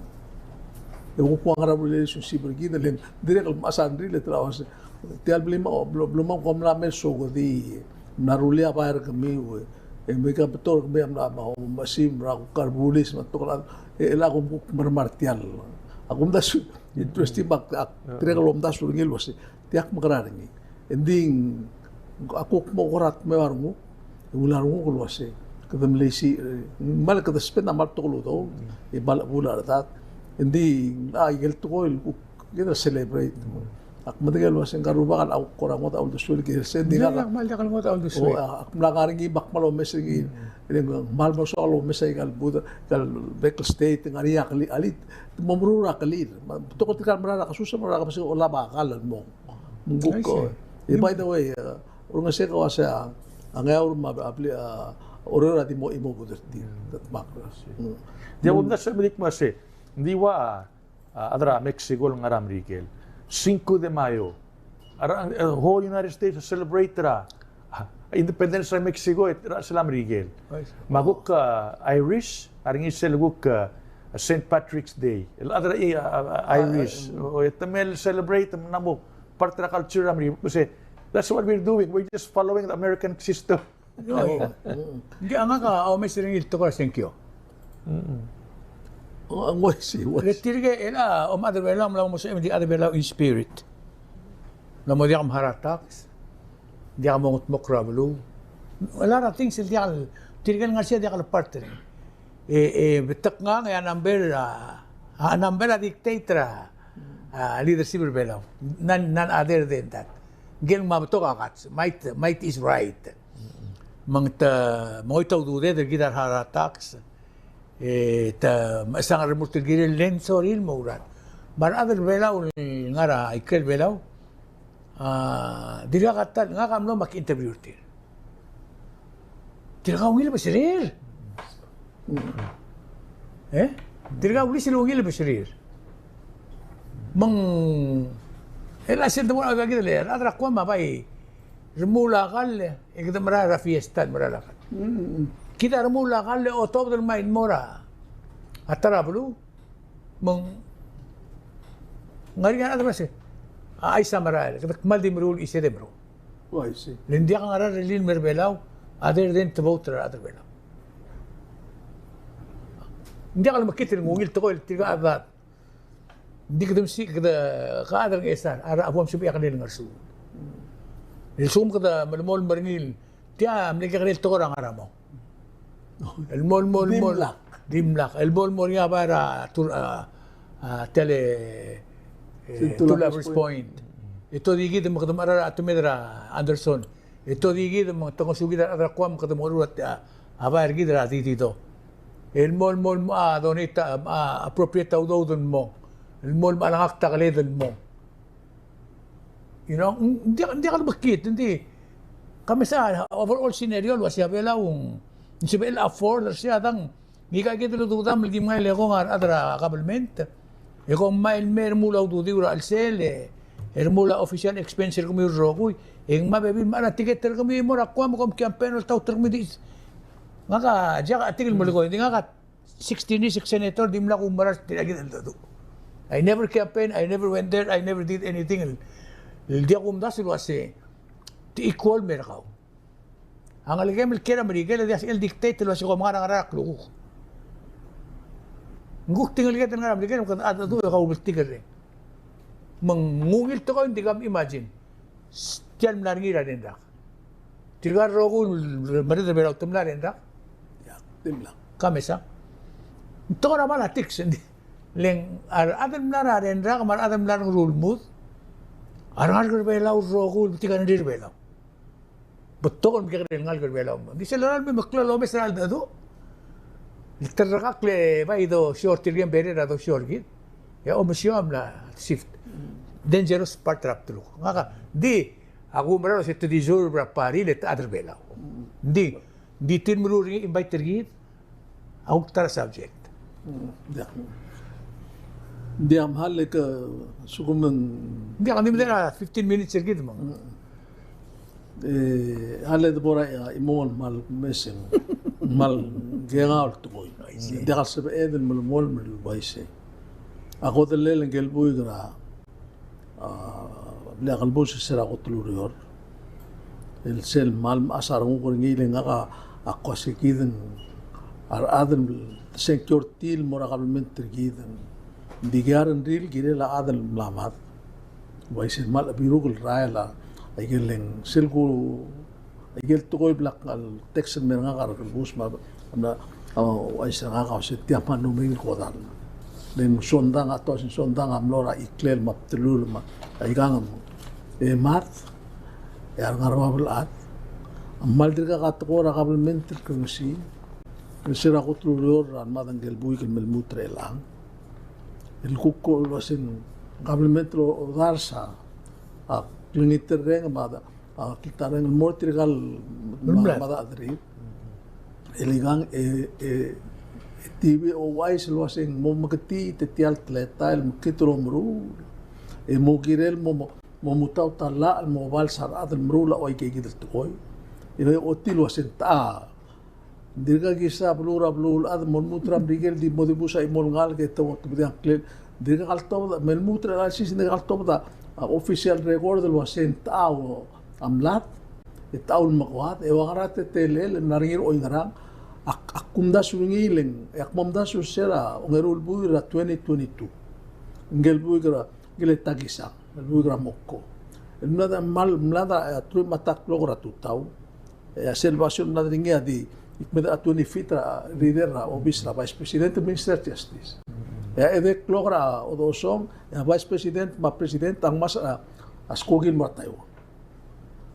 eu ko nga relationship gida len direct masandri le trawas tial blima blumam ko mla mer so di narulia bayar kami mereka betul kami amla masim ra karbulis matukal ela ko marmartial ako das interesting bak tregalom das ngil wasi tiak magraringi ending ako mo korat me warmo ularmo ko wasi kadam lesi mal kada spend amal to do e bal bular dat ending igel to ko kita celebrate ak madagal wasen karubakan au korang mo taul dusul ki sen dina Lang mal dakal mo taul dusul. ak mlagaring ibak malo mesigi mal mo solo mesay kal buda kal bekel state ngariya kali alit momrura kalir to ko tikal marara kasusa marara kasi ola bakal mo munggo ko by the way urang se ko sa ang ayaw apli orora di mo imo buderti kat makras dia wala sa medik mase di wa adra Mexico ngaram rigel 5 de Mayo, whole United States celebrate independence sa Mexico sila Miguel. Maguk Irish, aring iseluguk St. Patrick's Day. Other Irish, tamel celebrate namo part of culture kasi that's what we're doing. We're just following the American system. Hindi nga ka o may siringil to ka senkyo. ang wasi Retirge ela om adabela mo sa di adabela in spirit. Na mo di am haratax. Di am mot rablu. Wala ra things di al tirgal nga siya di al partner. Betak nga ya number dictator leadership bela. None other than that. Gel mabuto ka kats. Might is right. Mangta mo itaw dude de gidar haratax. Isang remote giril len soril mo urat. Bar other belaw ngara ikel belaw. Dila katal nga kamlo mak-interview tir. Dila ka ungil ba sirir? Dila ka uli sila ungil ba sirir? Mang elasin tamo agad ler adra ko mabay. Remula kal ikita marara fiesta marara. Kita mula kalle o top del main mora. Atara blu. Ngari nga adras ay samaral. Mal di merul ise de bro. Oh, I see. Lindi ka ngara relin merbelaw other than to voter other belaw. Hindi ka makitil ngungil to ko tiga abat. Hindi ka dum si kada kaadar ng esan ara apom siya kanil ngarsu. Ilsum kada malmol marinil tiya mlika kanil to ko ang aramo. El mol dimlak. El mol nga para tele Tulabers Point. Ito digi de mga tamara atumedra Anderson. Ito digi de mga tongsugi da kwam kada mo at abar gidra dito. El mol donita appropriate daw don mo. El mol malangak takalidon mo. You know, hindi ka bakit, hindi. Kami sa overall scenario was ya belawong. Si bel afford siya dang giga gitu lututam lagi mga lego nga adra kabelment. Eko mail mer mula ududi ura alsele. Mula official expense kami rokoy. Eng mabebi mana tiket kami mo rakwa mo kom campaign tao termi di. Ngaka jaka atigil mo ligo hindi ngaka 66 senator dimla ko maras tilagi dito. I never campaign, I never went there, I never did anything. Di ako umdas wase ti equal merakaw. Ang aligay mil kera marigel di as el dictate lo si ko mga ngarak luko. Nguk tinggal kita nga Amerika kan ada tu kau bertiga ni. Mengungil tu kau hindi kam imagine. Tiyan menargira dendak. Tiga rogo mereka belau temla dendak. Ya, timla. Kami sa. Itu kan apa latik sendi. Leng ada menara dendak, mar ada menara rule mood. Arangal kerbelau rogo tiga nandir belau. Betul kan kita dengal kerbelau. Di selalu memeklo mesral dadu. Terrakle ba ito short tirgen berera do short git. Ya o masyam la shift. Dangerous part trap tulo. Ngaka di ako marano sa to deserve ra pari let other bela. Di tin mururi invite tirgit. Ako tara subject. Di am hal ka sukuman Di ako nimda na 15 minutes tirgit mo. hal bora imon mal mesen mal gengaul tukoy. Di kalsab eden mal mol mal baise. Ako dalel gelbu igra bli qalbu sira qutuluriyor. El sel mal asar ngur ngile ngaka ako sikiden ar aden secure til moraqalment tirgiden. Digaran ril gire la aden mlamat. Baise mal birugul raela aygeleng silku aygel tukoy blak al texen mer nga kar bus ma na ay sa nga ka sit tiapan no ming kodan den sondang ato sin sondang amlora iklel maptelul ma aygang mat yar ngarwabul at amal dirga katkora kabel mentir kungsi sira kutlur ran madang gelbuy ken melmutre lang el kukko wasin kabel metro darsa Klingiter rin mada kita rin mortirgal mada adri eligang TV o wise luasing mo magati tetial tleta el kitro mru mo girel mo mutaw tala al mobile sarat el mru la oy kay gidel toy ino otil wasin ta dirga gisa blura blul ad mon mutra brigel di modibusa imol ngal ke to bidan klen dirga kalto mel mutra al sis dirga kalto da official record del wasen tao amlat itaul makwat ewangarat telel naringir oy ngarang akumda sungileng akmamda susera ngerul buira 2022 ngel buira gele tagisa ngel buira mokko nada mal mlada tru matak logra tutau salvación nada ringia di ikmeda 20 fitra lidera obisra vice president minister justice ya ede logra odosom ya vice president ma president ang mas askogil matayo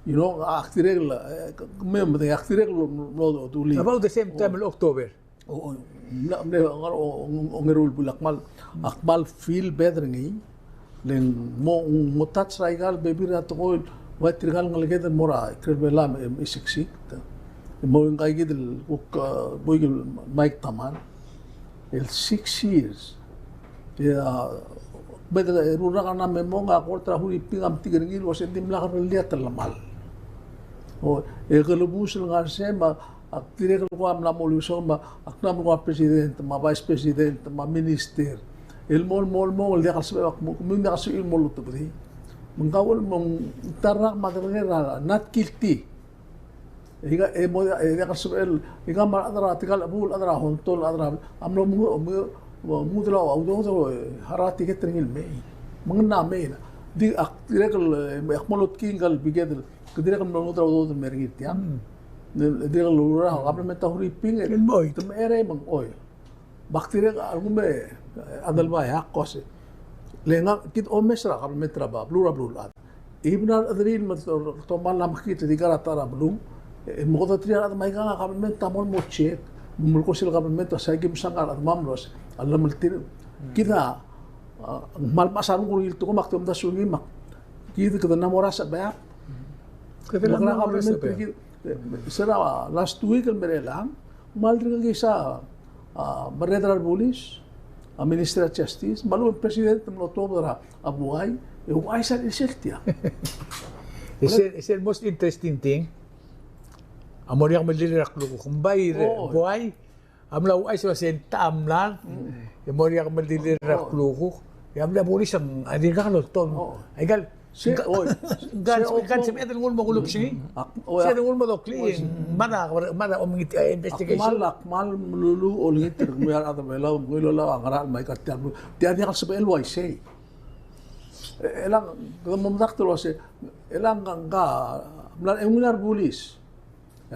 you know aktirel mem de aktirel no duli About the same time in October. o ngerul bulakmal akmal feel better ngi len mo tat saigal bebira to ko watrigal ngalged mora krebelam isiksi mo ngai gidel boy mike taman el 6 years ya beda rura kana memo nga kontra huri pingam tigringil wasendim la kan liat lamal o egelubus ngar sema Aktirekal ko am na molusyon aknam ko president, vice president, minister. Ilmol dia kasbay kumin da kasu ilmol to bri. Mengkawal mong tarak madrera not guilty. Iga mo dia kasbay iga mar adra tikal abul adra hontol adra amno mudra audo harati ke tringil me. Mengna me di aktirekal akmolot kingal bigedel kedirekal mudra audo mergit ya. Dia lura kapag tahuriping Moy. ere mang oy. Bakteri algume adal ba ya kose. Lenga kit omesra kapag traba blura blulat. Ibna adrin mat to malam kit di garatara blum. Mo ko triya at may nga kapag tamon mo check. Mulko sila kapag sa gim sangal at mamros. Alam multin kita malmasan ko ilto ko maktum da sungi mak. Kita kada namora sa ba. Kada namora sa ba. Sera last week al merelang malri nga sa Federal Police, Minister of Justice, malu President ng October abuhay, ay sa iseltia. It's the most interesting thing. Amor yang malilirak ko kumbay buhay. Amla ay sa senta amlan. Amor yang malilirak ko. Amla pulis ang adin ka ton. Ay gal kan si Edel ngul mo kulog siya. Siya ngul mo dokli. Mana omngit investigation. Mal lulu olingit mayar at melaw ngulola ang aral may katyan. Tiyan niya sa LYC. Elang mamdak to si elang ka mlan engular bulis.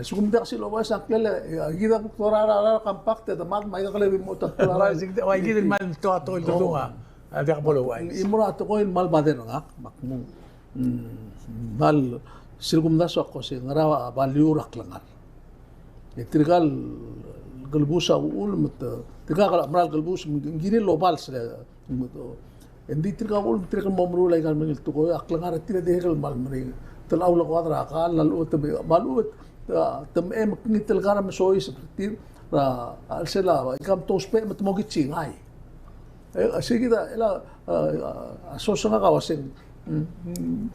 Sugumda kasi lo sa klele gida ko torara compacte da mag may kalebi mo ta torara. Ay gida man to ato ito nga. Ada kapolo ay. Imura to ko mal baden nga makmo. Mal silgumdas ako si ngarawa baliurak langan. Etrigal galbusa ul mat tigal amral galbus ngiri lobal sila muto. Hindi trigal momru lay gal mangil to ko aklangar tira degal mal mari. Talaw la kwadra ka lalu tabi malut tam maknitel gara masoy sa tir ra alsela ikam tospe matmogit singay. Sige kita ela asoso nga kawasin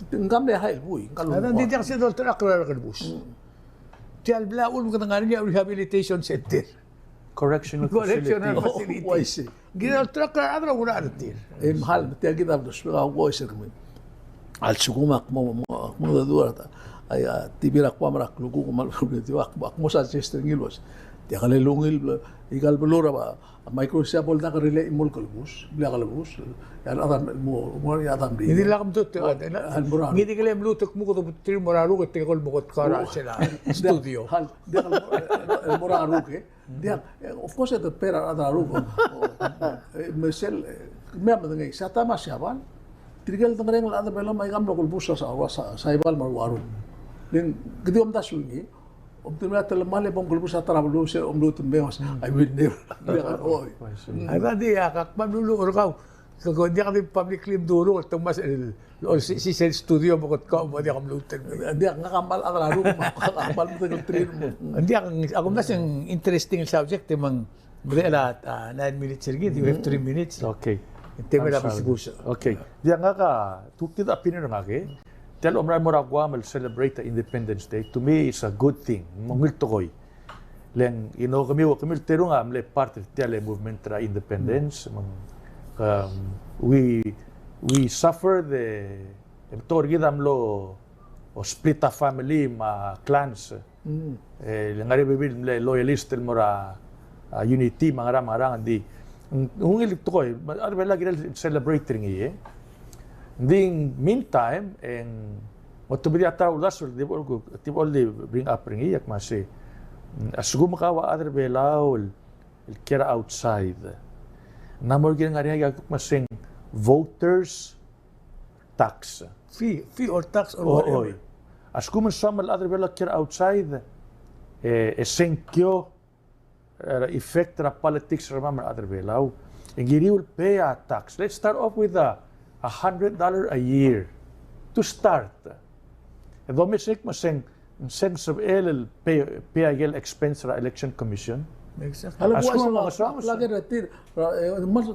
ngam le hay buy kalung hindi dia kasi doktor aklar kalbus tial bla ul mga ngani rehabilitation center Correctional facility gina doktor aklar adra una artir mahal tiya kita dos nga ko sirmin al sugumak mo da duarta ay tibira ko amrak lugu ko mal mo sa sister ngilos tiya kalelungil igal belura ba microcephal na karele imol kalbus bla kalbus yan adam mo ya adam di hindi lang to hindi kala mlutok mo ko tir moraru ko tingol mo ko kara sila studio hal dia moraru ke dia of course the pera adaru ko mesel me amang sa tama siyaban tirgal tangreng la ada bela may gamlo kalbus sa ibal marwaru din gidi om da sungi Optimala talamale pong kulpo sa tarablo siya umlutin bewas. I will never. Ay tadi akak manulu ka. Kung di ka din public claim duro, itong mas si Sen Studio mo ko mo di ka umlutin. Hindi ka ngakamal ang laro mo. Ngakamal mo tayo train mo. Hindi ako mas yung interesting subject mang bala 9 minutes sergit, you have 3 minutes. Okay. Tema na bisiguso. Okay. Dia nga ka tukti da opinion nga ke. Tell Omar Moragua will celebrate the Independence Day. To me, it's a good thing. Mungil to koy. Len, kami tero nga, mle part of the movement tra independence. We suffer the gidam lo o split a family ma clans. Ngari bibil mle loyalist mora unity mangarang di. Mungil to koy. Arbela gidal celebrating iye. In the meantime, what to be at our last, they only bring up ringi yak masi. As gumakawa other Palau, kira outside. Namor gina nga rin masing voters tax. Fee or tax or whatever. As gumasamal other Palau kira outside, senkyo effect na politics ramam other Palau. Ingiri will pay a tax. Let's start off with $100 a year to start. And though misik masing sense of pay agel expense ra election commission. Exactly. Alam mo lagi retir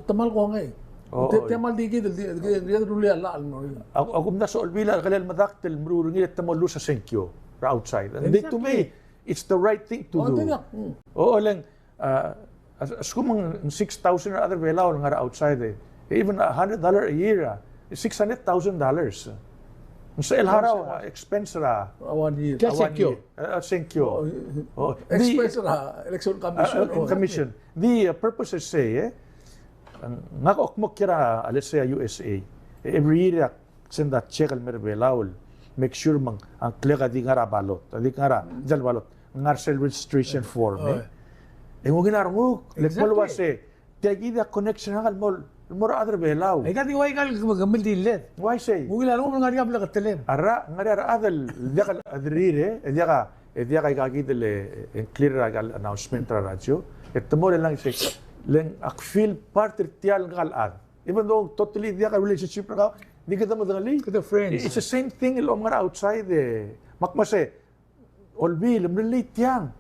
tamal ko ngay. Tamal digi dia dulu ya la almo. Ako na sa olbila kalel madaktel mrurungi tamallu sa senkyo ra outside. And to me it's the right thing to do. Oo lang, as kumang 6,000 or other belaw nga outside even $100 a year, $600,000. Sa elharaw, expense ra. 1 year. Thank you. Expense ra, election commission. The purpose is say, nga okmok kira, let's say USA, every year, send that check al merbelaw, make sure mang ang clear ka di nga ra balot, di nga ra, dyan balot, nga cell registration form. Mo ginarmuk, lekmal wase, tiagida connection ang more other belaw. Ay kati way kal magamil dilet. Why say? Mugil alam mo nga riya bla katelem. Ara nga ra adal diakal adrire, diaka ikakidel en clear agal announcement ra radyo. Et mo lang say len ak feel part tial ngal ad. Even though totally diaka relationship ra di kita mo dangali. Kita friends. It's the same thing ilom nga outside makmase olbi lemrelate yang.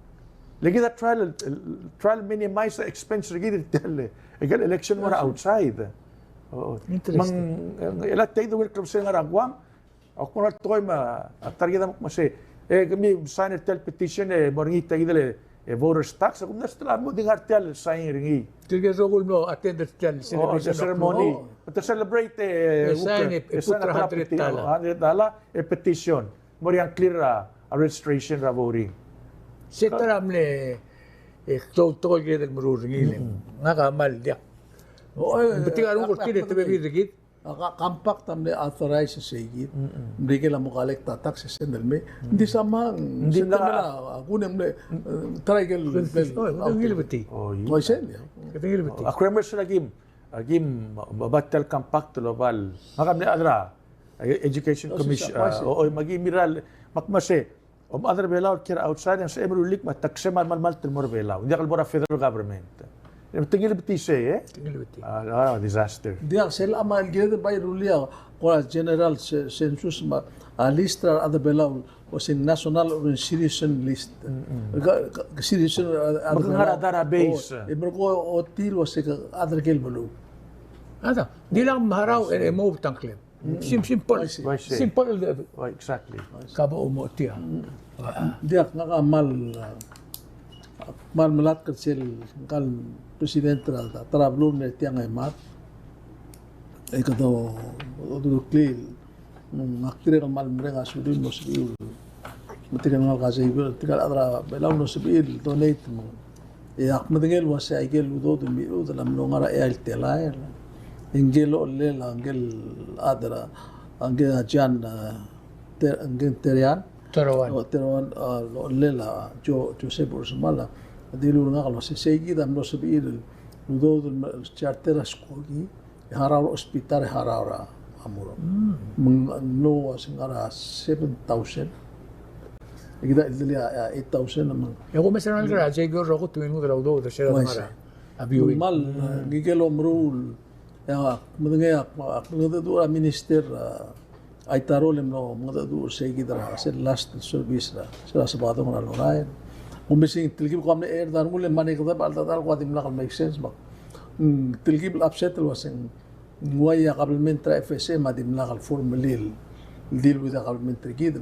Lagi that trial minimize the expense lagi tial. Egal election mo outside. Interesting. Ilat take the work sa nga ragwam. Ako na toy targeta mo kasi kami sign tel petition moringi tagidele voters tax ako na stala mo ding artel sign ringi. Tigil sa mo attend the ceremony. To celebrate sign $100 petition. Mori ang clear registration ra voting. Setaram le tol gid maruringil. Nga kamal dia. Beting arong ko tide tebe bidikit. Compact am authorize sa igit. Hindi kila mo collect tax sa sendal me. Hindi sama hindi na kunem le try kel Hilbeti. Oi sen ya. Hilbeti. Akremers lagim babattel compact global. Makam ni adra education commission o magimiral makmase other belaw kira outside and sa every leak matakseman man maltel more belaw. Hindi kalbora federal government. Tingil biti say Hilbeti. Disaster. Dia sel amal gede bay rulia ko general census ma lista other belaw was in national citizen list. Citizen Magngara database. Ibro ko otil was other kel belu. Ada, di lang maharaw mo tangklem. Simple. Simple. Exactly. Kabo mo tiya. Dia nga mal malat ka sel kal presidente trablon ne tiang ay mat ay kato klil nung akire ka mal mrenga sudin mo sibil matikan nga kasi ibil tikal adra belaw no sibil donate mo ak madengel was ay gel udo to mi udo lam no ngara el telaer ingelo le la angel adra angel jan angel terian Terawan lela Jose Borsmala dilu nga kalo si segi dam no sabiil udo charter skogi haraw hospital harawra amuro no singara 7,000 igda ilya 8,000 naman Ako mesan nga jay go ro ko tuwin mo daw do siya ngara abiyo mal gigelo mrul ya mudenge do minister ay tarolem no mga do segi dara sa last service ra sa sabado nga lorain umbising tilgib ko amne air dar mule mane kada balda dar ko adim lakal make sense bak tilgib upset wasing nguaya kabelment tra FSM adim lakal formalil deal with the kabelment gid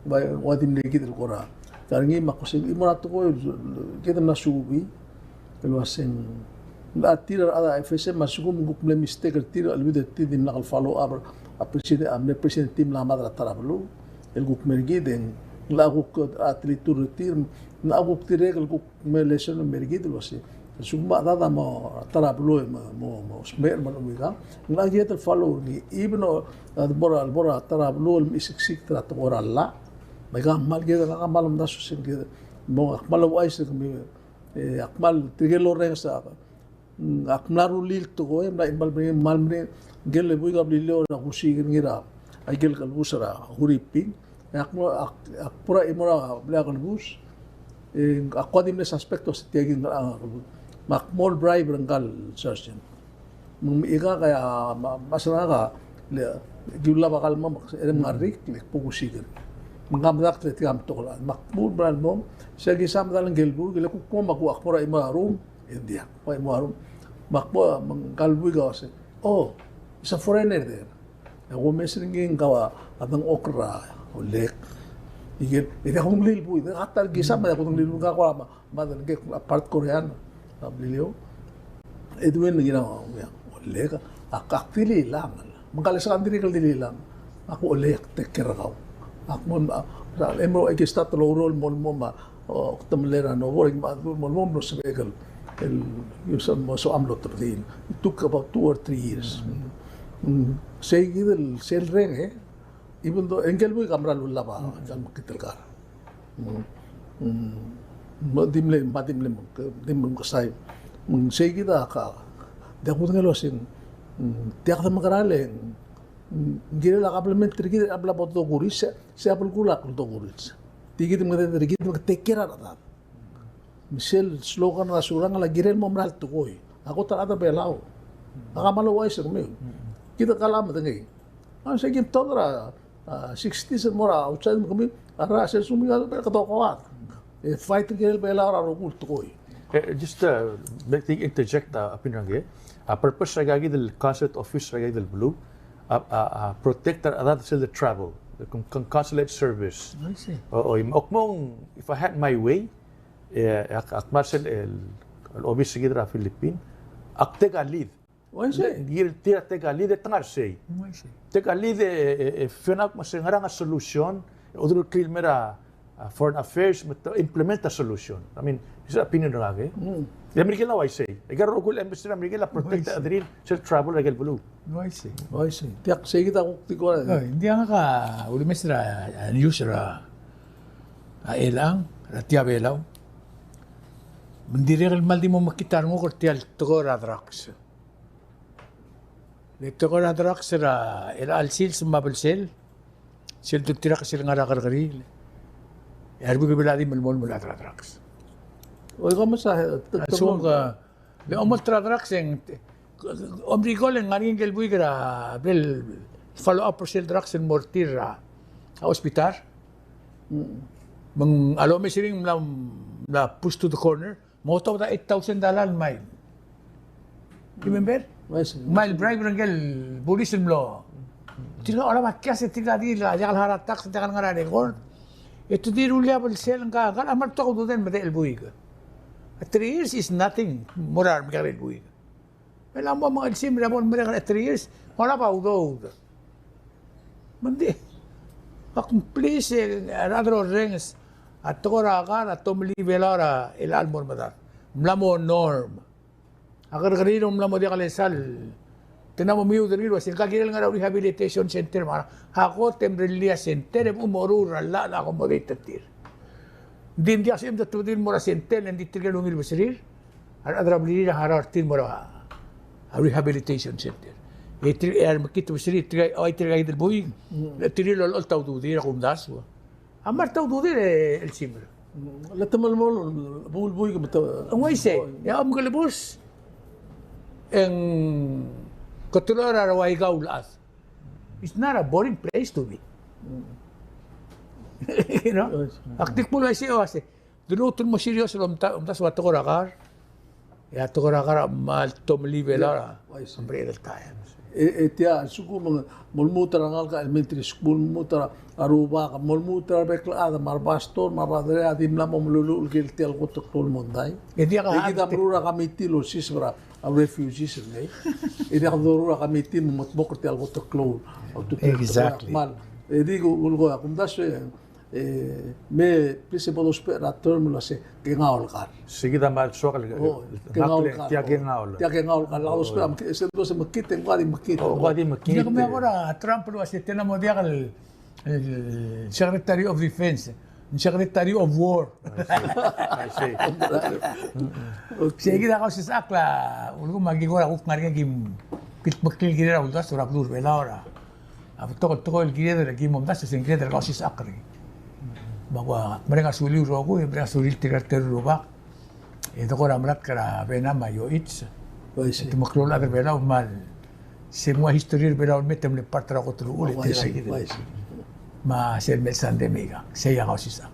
bay wadim legid ko ra karangi makosin imurato ko kita na subi wasing la tira ada FSM masugum gukle mistake tira albida tidim lakal follow up president amne president tim la madra tarablu el gukmergi den la guk atlitur tir na guk tirek el guk melesen mergi del wasi summa dada mo tarablu mo smer man umiga la jet el follow ni ibno bora tarablu el isiksik tra tora la baga mal ge la mal da susin ge mo akmal wais mi akmal tigelo rensa akmaru lil to go em la imbal mal gel buy gabli lo na kusigin ngira ay gel kalbusara huriping akpura imora bla kalbus akwadim na aspekto sa tiagin makmol bribe rangkal sergeant mung iga kaya masana ka giula bakal mo erem ngarik pukusigin mangamdak te tiam tokola makmol bribe mo sa gisam dalang gelbu gel ko maku akpura imarum india pa imarum makpo mangkalbu ka kasi isa foreigner there. Ako mesringin kawa atang okra, ulek. Ini akong lilbo, katal gisa ma akong lilbo ka ko madal ke part koreano. Lilio. Edwin ginawa ko yan. Ole ka, akakpili lang. Magkalasakan diri kal dili lang. Ako ole take care ka. Ako sa emo ay kista tolo role mo ma tamlera no working mo sa vehicle. You mo so amlo din. It took about 2 or 3 years. Say gidel sel reng even though engel mo kamera lulla pa jam makitel ka. Madimle mo kasay. Say gida ka. Dako ngelo sin. Tiyak ta makaralen. Gila la complementary gida abla boto guris se apel kula to guris. Tigit mo gida gida mo take care na. Michelle slogan na surang la girel mo mral to koy. Ako ta ata belao. Aka malaway sa kumayo. Kita kalama tangay. Ang sige todra 60s mora outside mo kami ara sa sumigal pa katokawat. Fight girel belao ra rugul to koy. Just let me interject opinion. Purpose ragagi del consulate office ragagi del blue. Protector adat sila travel. Kung consulate service. I see. Oo, okmong if I had my way, akmarcel el obis sigidra Philippine, aktega lead. Why say? Gir tira tega lead tangar say. I see. Tega lead finak masengara nga solution, odro kilmera foreign affairs to implement a solution. I mean, is opinion ragagi. The American law I say. Agar rogul embassy na American la protect adrin sa travel regal blue. I see. Why say? Tiyak sige ta ko tiko. Hindi nga ka, uli mesra, news ra, elang, ratia belaw. Mendiregal mal di mo makitar mo kortial tokora drugs. Le tokora drugs ra, el alsil sumabelsel, sil tutira ka sila nga rakarkaril. Erbi ko biladi malmol mula drugs. Oy ka masahe. Asum ka, le omol drugs yung, omri ko lang ngaring gelbuy ka bel follow up for sel drugs and mortir ra, hospital. Mang alome siring na push to the corner, mo taw da $8,000 mile. Remember? Mile bribe rangel police law. Tira ora makyas tira di la jagal harat tax jagal ngara record. Ito di rulia bal sel nga kal amar to do den made elbuy ka. 3 years is nothing. Morar mi karel buy. Alam mo mga sim ramon mo 3 years, wala pa udo. Mandi. Akong please radro rings at tokora ka at tumli velara el almor madar. Mlamo norm. Agar karino mlamo di kalesal. Tinamo miyo diri was kagirel nga rehabilitation center mara. Hako temrelia center umorura la accommodated tir. Din dia sim da tudin mora center and ditrigal ungil basirir. Ar adrabli na harar tir mora rehabilitation center. Itri makita basirir try ay try del buig. Tirilo al tawdu dira kum daswa. Amar tawdu dira el simra. La tamal mo bul buig mata. Ang way say, ya am galibos. Ang Katulara raway gaulas. It's not a boring place to be. You know? Aktik mo lang siya kasi. Dunutun mo seryoso tas wa tokorakar. Ya tokorakar mal tomlivela. Umbrella times. Tia suku mulmutra ngal ka elementary school mulmutra aruba ka mulmutra bekla ada marbastor marbadre adim la momlulu gil tel ko tokol monday. Hindi ka kita brura kami tilo sisbra a refugees ne. Idi ka brura kami tin motbok tel ko tokol. Exactly. Mal. Digo ulgo akum das me principal operator mula se kengaol ka. Sige da mal sokal. Kengaol ka. Tiya kengaol. Tiya kengaol ka. Laos pa se do se makite ngadi makite. Wadi makite. Hindi kami agora Trump lo asi tenamo dia kal Secretary of Defense, Secretary of War. I see. Sige da kasi sa akla, ulo magigora ko ngaring kim pitmakil gira ulo sa rapdur bela ora. Apo toko el gira de kim momdas se ingre kasi sa akri. Bagwa mereka suli ro ko mereka suli tigar teru ba. Ito ko ramrat kara bena mayo it's. Ito makrola der bela mal. Semua historia bela metem le partra ko tru ulit. Ma ser mel san de mega. Saya kasi sa